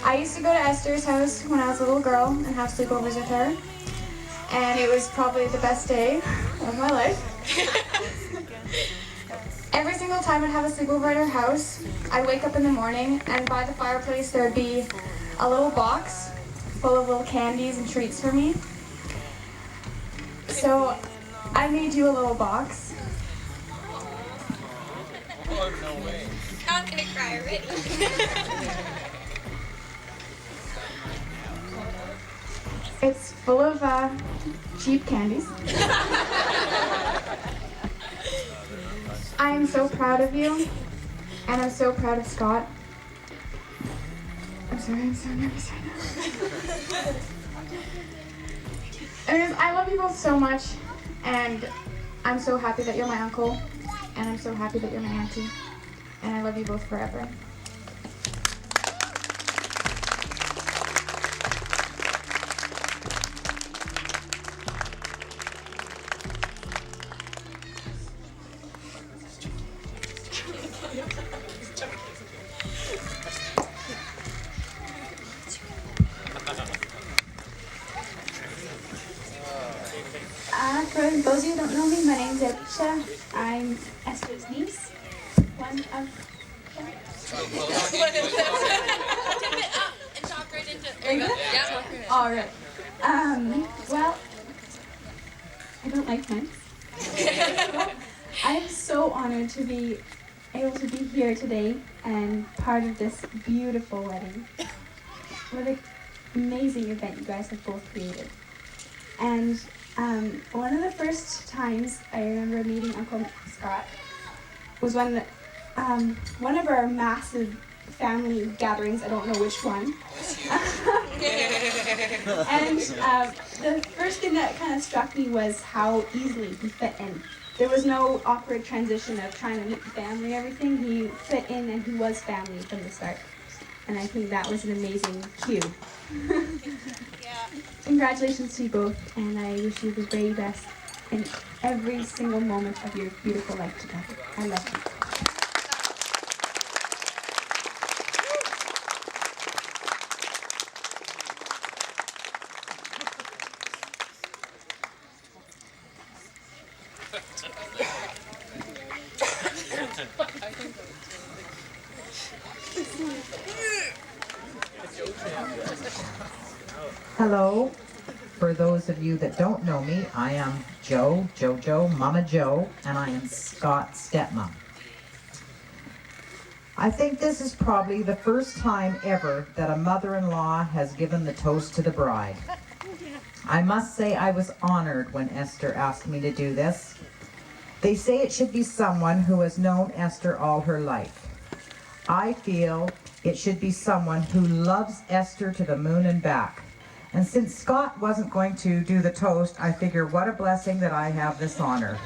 I used to go to Esther's house when I was a little girl and have sleepovers with her, and it was probably the best day of my life. Every single time I'd have a sleepover at her house, I'd wake up in the morning and by the fireplace there'd be a little box full of little candies and treats for me. So I made you a little box. Oh, no way. I'm gonna cry already. It's full of cheap candies. I am so proud of you, and I'm so proud of Scott. I'm sorry, I'm so nervous right now. Anyways, I love you both so much, and I'm so happy that you're my uncle, and I'm so happy that you're my auntie, and I love you both forever. For those of you who don't know me, my name's Alicia. I'm Esther's niece. One of... Tip it up and talk right into it. There you go. Yeah. All right. Well, I don't like mics. I'm so honored to be able to be here today and part of this beautiful wedding. What an amazing event you guys have both created. And one of the first times I remember meeting Uncle Scott was when one of our massive family gatherings, I don't know which one. And the first thing that kind of struck me was how easily he fit in. There was no awkward transition of trying to meet the family or everything. He fit in and he was family from the start. And I think that was an amazing cue. Congratulations to you both, and I wish you the very best in every single moment of your beautiful life together. I love you. Hello. For those of you that don't know me, I am Jojo, Mama Joe, and I am Scott's stepmom. I think this is probably the first time ever that a mother-in-law has given the toast to the bride. I must say I was honored when Esther asked me to do this. They say it should be someone who has known Esther all her life. I feel it should be someone who loves Esther to the moon and back. And since Scott wasn't going to do the toast, I figure what a blessing that I have this honor.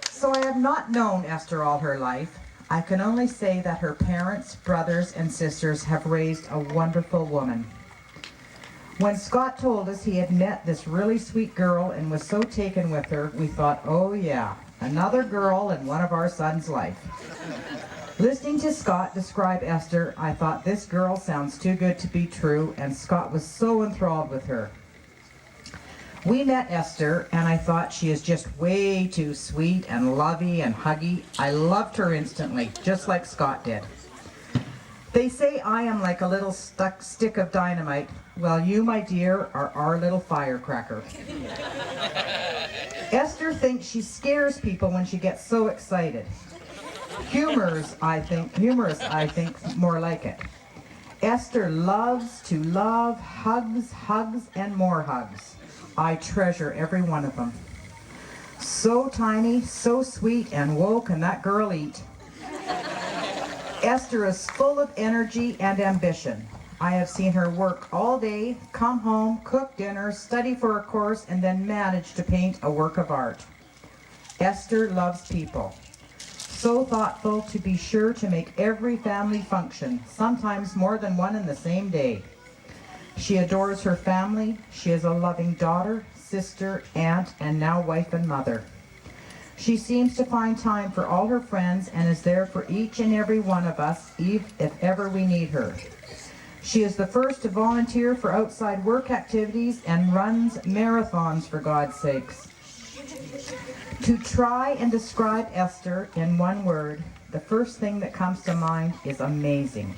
So I have not known Esther all her life. I can only say that her parents, brothers, and sisters have raised a wonderful woman. When Scott told us he had met this really sweet girl and was so taken with her, we thought, oh yeah, another girl in one of our son's life. Listening to Scott describe Esther, I thought this girl sounds too good to be true, and Scott was so enthralled with her. We met Esther, and I thought she is just way too sweet and lovey and huggy. I loved her instantly, just like Scott did. They say I am like a little stuck stick of dynamite. Well, you, my dear, are our little firecracker. Esther thinks she scares people when she gets so excited. Humorous, I think, more like it. Esther loves to love, hugs, and more hugs. I treasure every one of them. So tiny, so sweet, and whoa, can that girl eat. Esther is full of energy and ambition. I have seen her work all day, come home, cook dinner, study for a course, and then manage to paint a work of art. Esther loves people. So thoughtful to be sure to make every family function, sometimes more than one in the same day. She adores her family. She is a loving daughter, sister, aunt, and now wife and mother. She seems to find time for all her friends and is there for each and every one of us if ever we need her. She is the first to volunteer for outside work activities and runs marathons, for God's sakes. To try and describe Esther in one word, the first thing that comes to mind is amazing.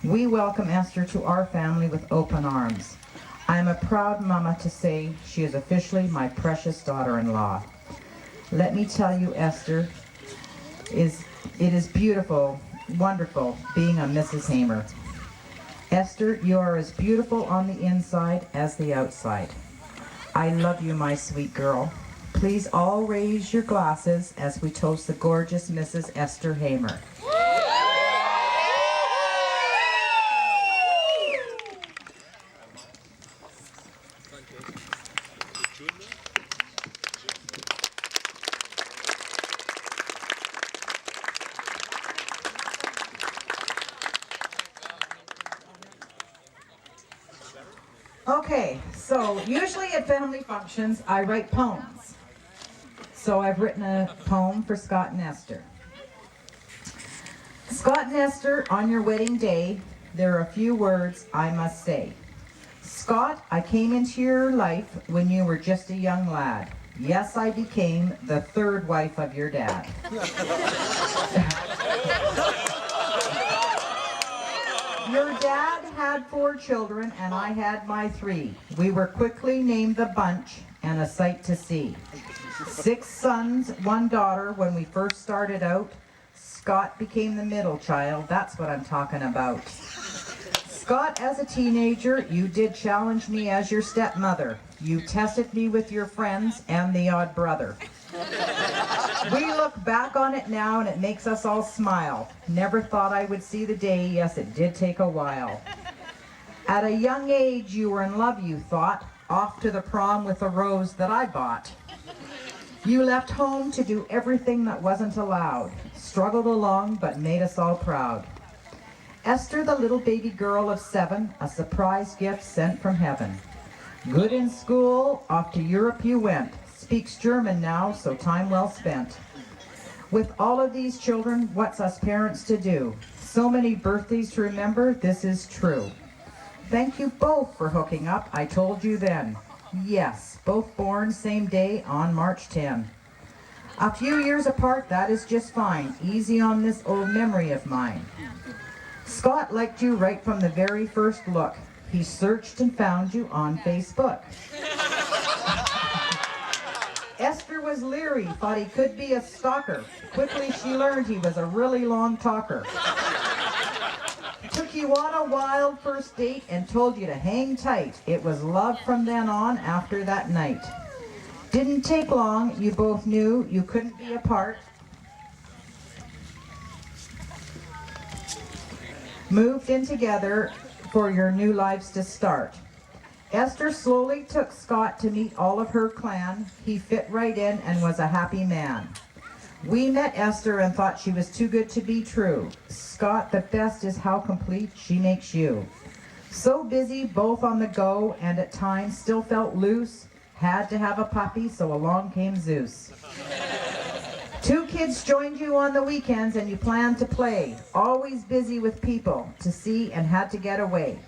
We welcome Esther to our family with open arms. I am a proud mama to say she is officially my precious daughter-in-law. Let me tell you, Esther, it is beautiful, wonderful being a Mrs. Hamer. Esther, you are as beautiful on the inside as the outside. I love you, my sweet girl. Please all raise your glasses as we toast the gorgeous Mrs. Esther Hamer. Okay, so usually at family functions, I write poems. So I've written a poem for Scott and Esther. Scott and Esther, on your wedding day, there are a few words I must say. Scott, I came into your life when you were just a young lad. Yes, I became the third wife of your dad. Your dad had 4 children and I had my 3. We were quickly named the Bunch and a sight to see. 6 sons, 1 daughter when we first started out. Scott became the middle child, that's what I'm talking about. Scott, as a teenager, you did challenge me as your stepmother. You tested me with your friends and the odd brother. We look back on it now and it makes us all smile. Never thought I would see the day, yes, it did take a while. At a young age, you were in love, you thought, off to the prom with a rose that I bought. You left home to do everything that wasn't allowed, struggled along but made us all proud. Esther, the little baby girl of 7, a surprise gift sent from heaven. Good in school, off to Europe you went. Speaks German now, so time well spent. With all of these children, what's us parents to do? So many birthdays to remember, this is true. Thank you both for hooking up, I told you then. Yes, both born same day on March 10. A few years apart, that is just fine. Easy on this old memory of mine. Scott liked you right from the very first look. He searched and found you on Facebook. Esther was leery, thought he could be a stalker. Quickly she learned he was a really long talker. Took you on a wild first date and told you to hang tight. It was love from then on after that night. Didn't take long, you both knew you couldn't be apart. Moved in together for your new lives to start. Esther slowly took Scott to meet all of her clan. He fit right in and was a happy man. We met Esther and thought she was too good to be true. Scott, the best is how complete she makes you. So busy, both on the go, and at times still felt loose. Had to have a puppy, so along came Zeus. 2 kids joined you on the weekends and you planned to play. Always busy with people to see and had to get away.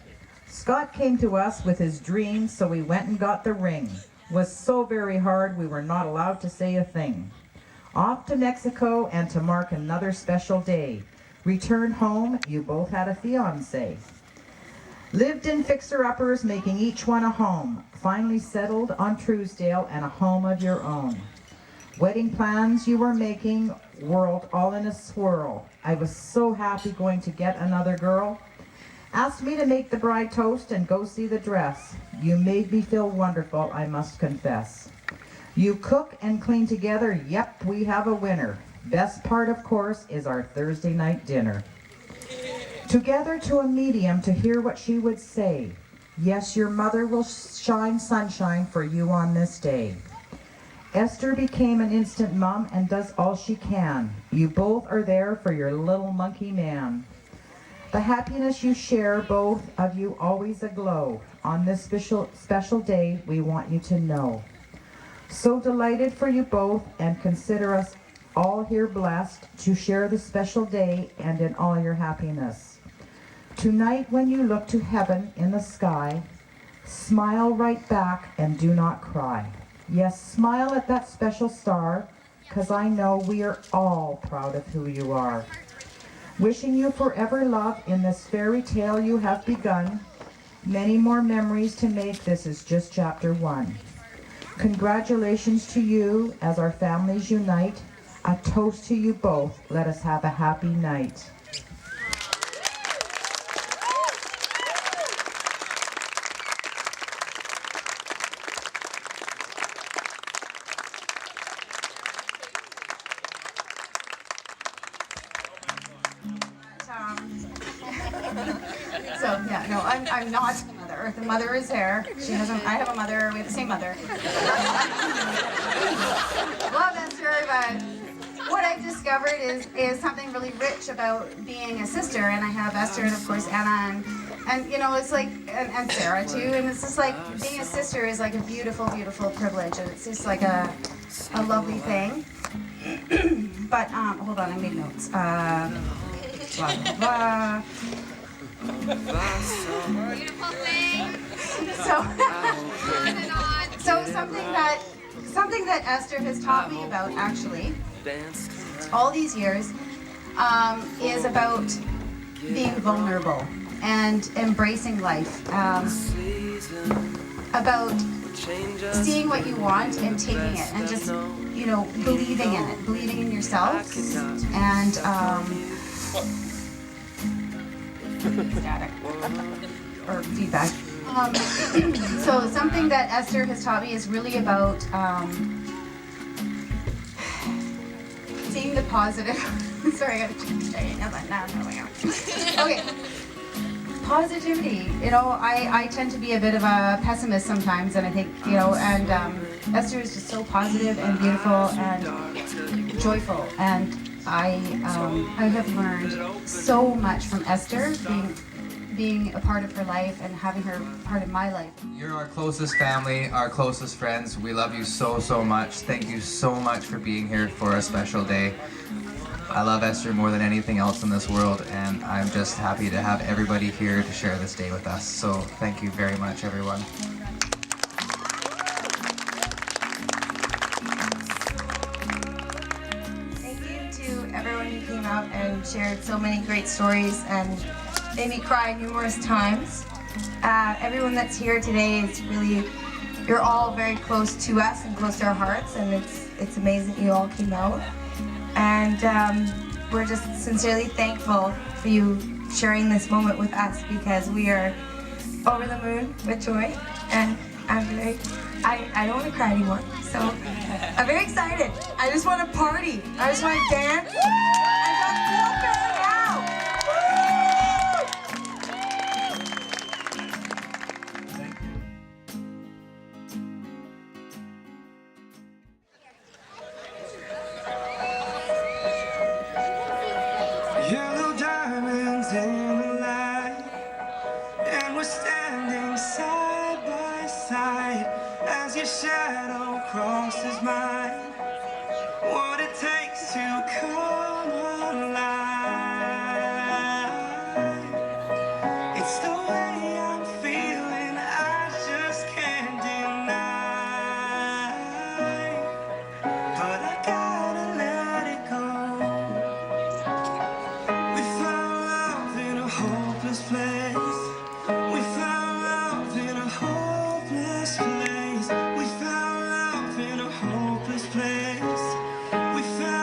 Scott came to us with his dreams, so we went and got the ring. Was so very hard we were not allowed to say a thing. Off to Mexico and to mark another special day. Returned home, you both had a fiancé. Lived in fixer-uppers, making each one a home. Finally settled on Truesdale and a home of your own. Wedding plans you were making, world all in a swirl. I was so happy going to get another girl. Asked me to make the bride toast and go see the dress. You made me feel wonderful, I must confess. You cook and clean together, yep, we have a winner. Best part, of course, is our Thursday night dinner. Together to a medium to hear what she would say. Yes, your mother will shine sunshine for you on this day. Esther became an instant mom and does all she can. You both are there for your little monkey man. The happiness you share, both of you always aglow. On this special day, we want you to know. So delighted for you both, and consider us all here blessed to share this special day and in all your happiness. Tonight when you look to heaven in the sky, smile right back and do not cry. Yes, smile at that special star, 'cause I know we are all proud of who you are. Wishing you forever love in this fairy tale you have begun. Many more memories to make, this is just chapter 1. Congratulations to you as our families unite. A toast to you both. Let us have a happy night. So yeah, no, I'm not the mother. The mother is there. She has I have a mother. We have the same mother. Love Esther, but what I've discovered is something really rich about being a sister. And I have Esther and of course Anna and you know, it's like and Sarah too. And it's just like being a sister is like a beautiful, beautiful privilege. And it's just like a lovely thing. But hold on, I made notes. Blah blah blah. So something that Esther has taught me about actually all these years is about being vulnerable and embracing life, about seeing what you want and taking it and just, you know, believing in it, believing in yourself and static or feedback. So something that Esther has taught me is really about seeing the positive. Sorry, I gotta change now. Okay. Positivity. You know, I tend to be a bit of a pessimist sometimes, and I think, you know, and Esther is just so positive and beautiful and joyful, and I have learned so much from Esther, being a part of her life and having her part of my life. You're our closest family, our closest friends. We love you so much. Thank you so much for being here for a special day. I love Esther more than anything else in this world, and I'm just happy to have everybody here to share this day with us. So thank you very much, everyone. Thank you to everyone who came out and shared so many great stories and made me cry numerous times. Everyone that's here today is really, you're all very close to us and close to our hearts, and it's amazing you all came out. And we're just sincerely thankful for you sharing this moment with us, because we are over the moon with joy, and I don't want to cry anymore, so I'm very excited. I just want to party. I just want to dance. I just love it now. Yellow diamonds in the light, and we're standing side by side as your shadow crosses mine. What it takes to come alive. It's the way I'm feeling, I just can't deny. But I gotta let it go. We found love in a hopeless place. We found love in a hopeless place. We found love in a hopeless place. We found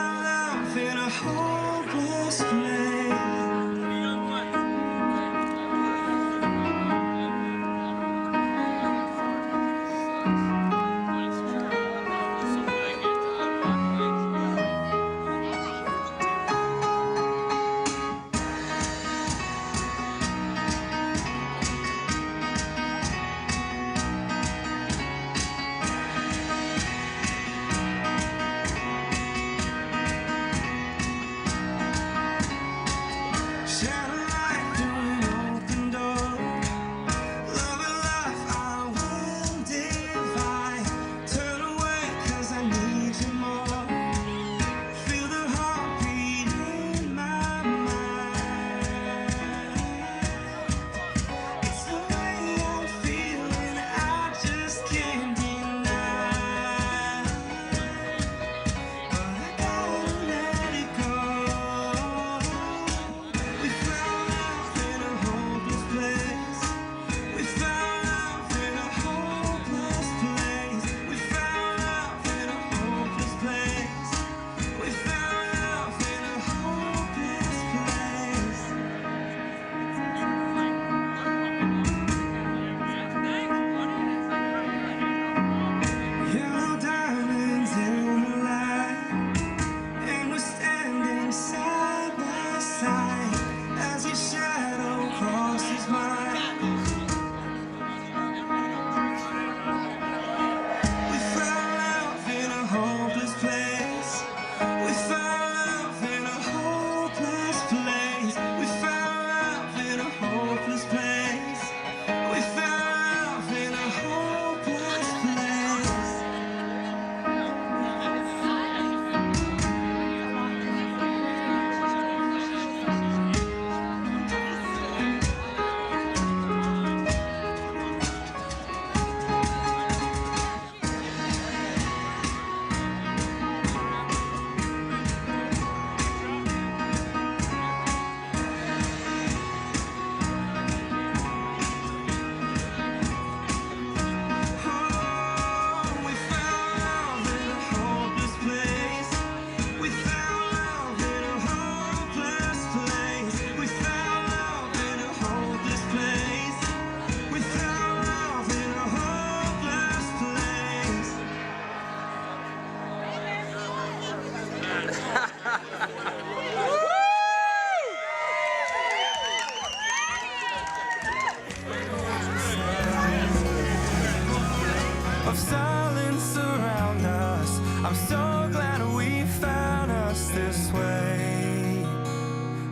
I'm so glad we found us this way.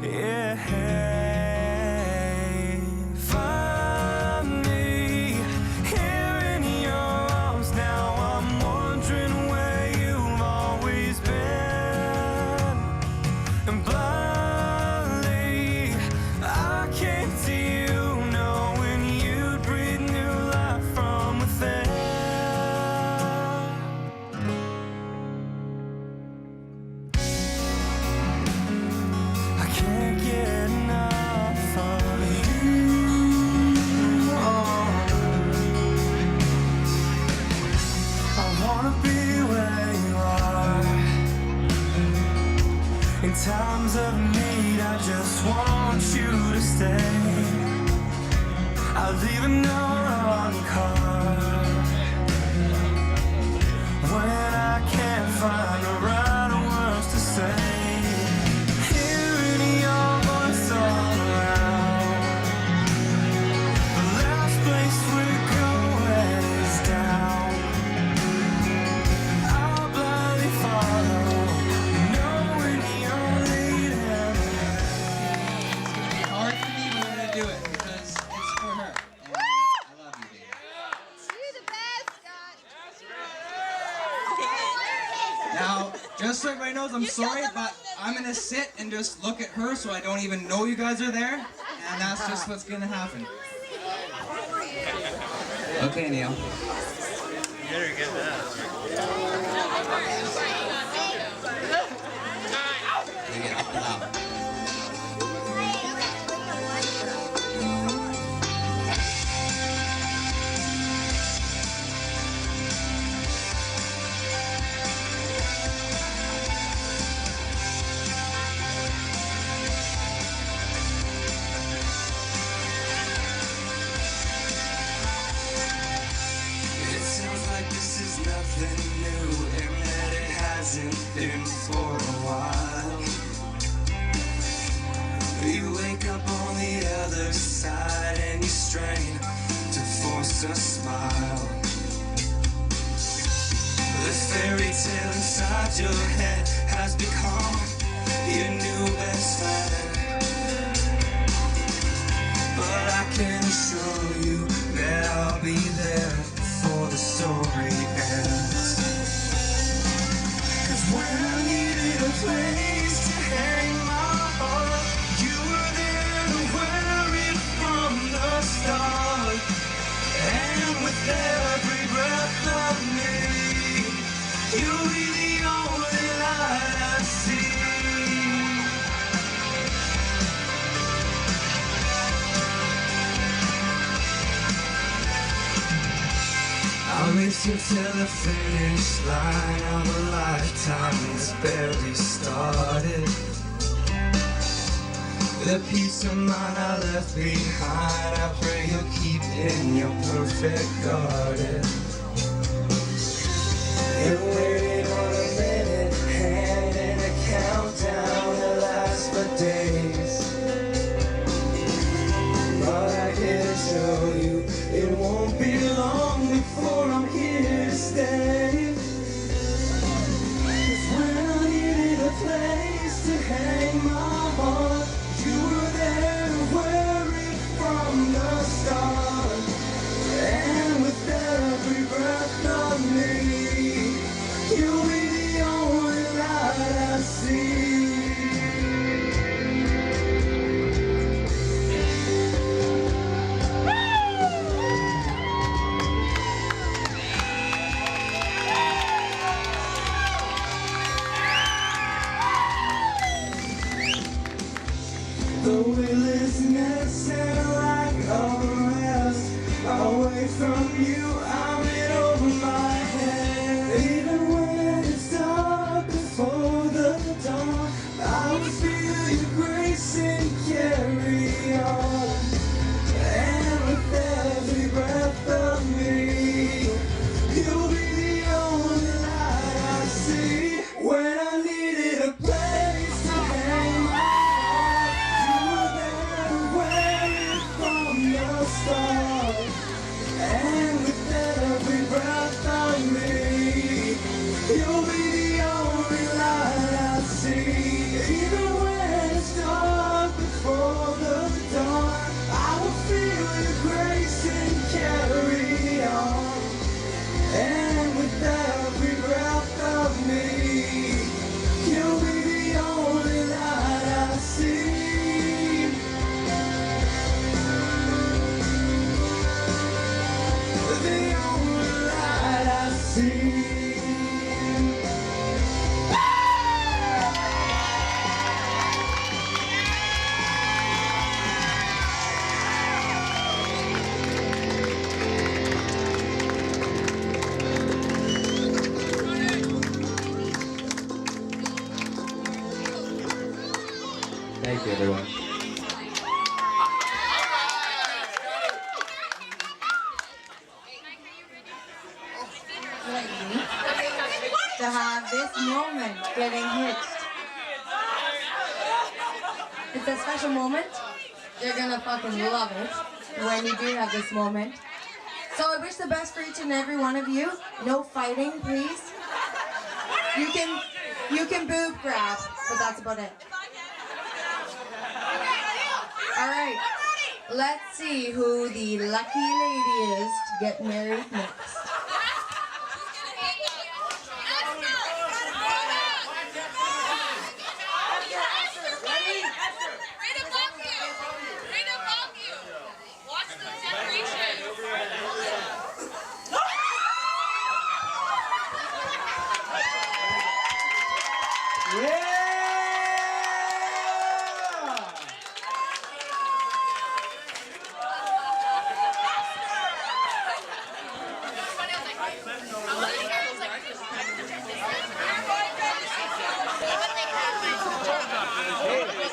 Yeah. Find me here in your arms now. I'm wondering where you've always been. And blindly I came to you, knowing you'd breathe new life from within. I can't get enough of you. I wanna be where you are. In times of need, I just want you to stay. I'll leave a note on the card. When I can't find the right words to say, hearing your voice all around. The last place we're going is down. I'll blindly follow, knowing you're leading. It's gonna be hard for me, but I'm gonna do it because it's for her. And I love you, baby. You're the best, Scott. Now, just so everybody knows, I'm sorry, but I'm gonna sit and just look at her so I don't even know you guys are there, and that's just what's gonna happen. Okay, Neil. You better get that. You get up and out. It sounds like this is nothing new, and that it hasn't been for a while. You wake up on the other side and you strain to force a smile. The fairy tale inside your head has become your new best friend. But I can assure you that I'll be there before the story ends. 'Cause when I needed a place to hang my heart, you were there to wear it from the start. And with every breath of me, you'll be the only light I see. I'll race you to the finish line of a lifetime that's barely started. The peace of mind I left behind, I pray you'll keep in your perfect garden. You waited on a minute hand in a countdown that lasts for days. But I can assure you it won't be long before I'm here to stay. 'Cause when I needed a place to hang my heart, you were there to wear it from the start. And with every see. Thank you, everyone. To have this moment getting hitched. It's a special moment. You're gonna fucking love it when you do have this moment. So I wish the best for each and every one of you. No fighting, please. You can boob grab, but that's about it. Alright, let's see who the lucky lady is to get married next.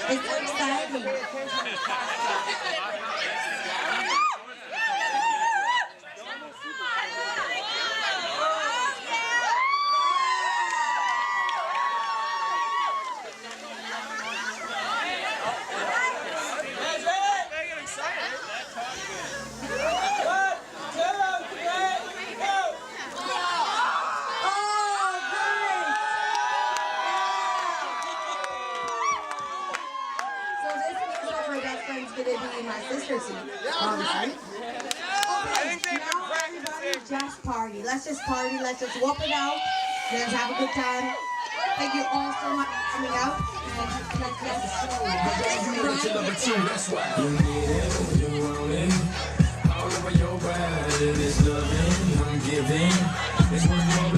It's so exciting. My sister's seat. Obviously. Okay, now everybody just party. Let's just party. Let's just whoop it out. Let's have a good time. Thank you all so much for coming out. Let's get the show. That's why you need it, you want it. All over your body, this loving I'm giving. It's one more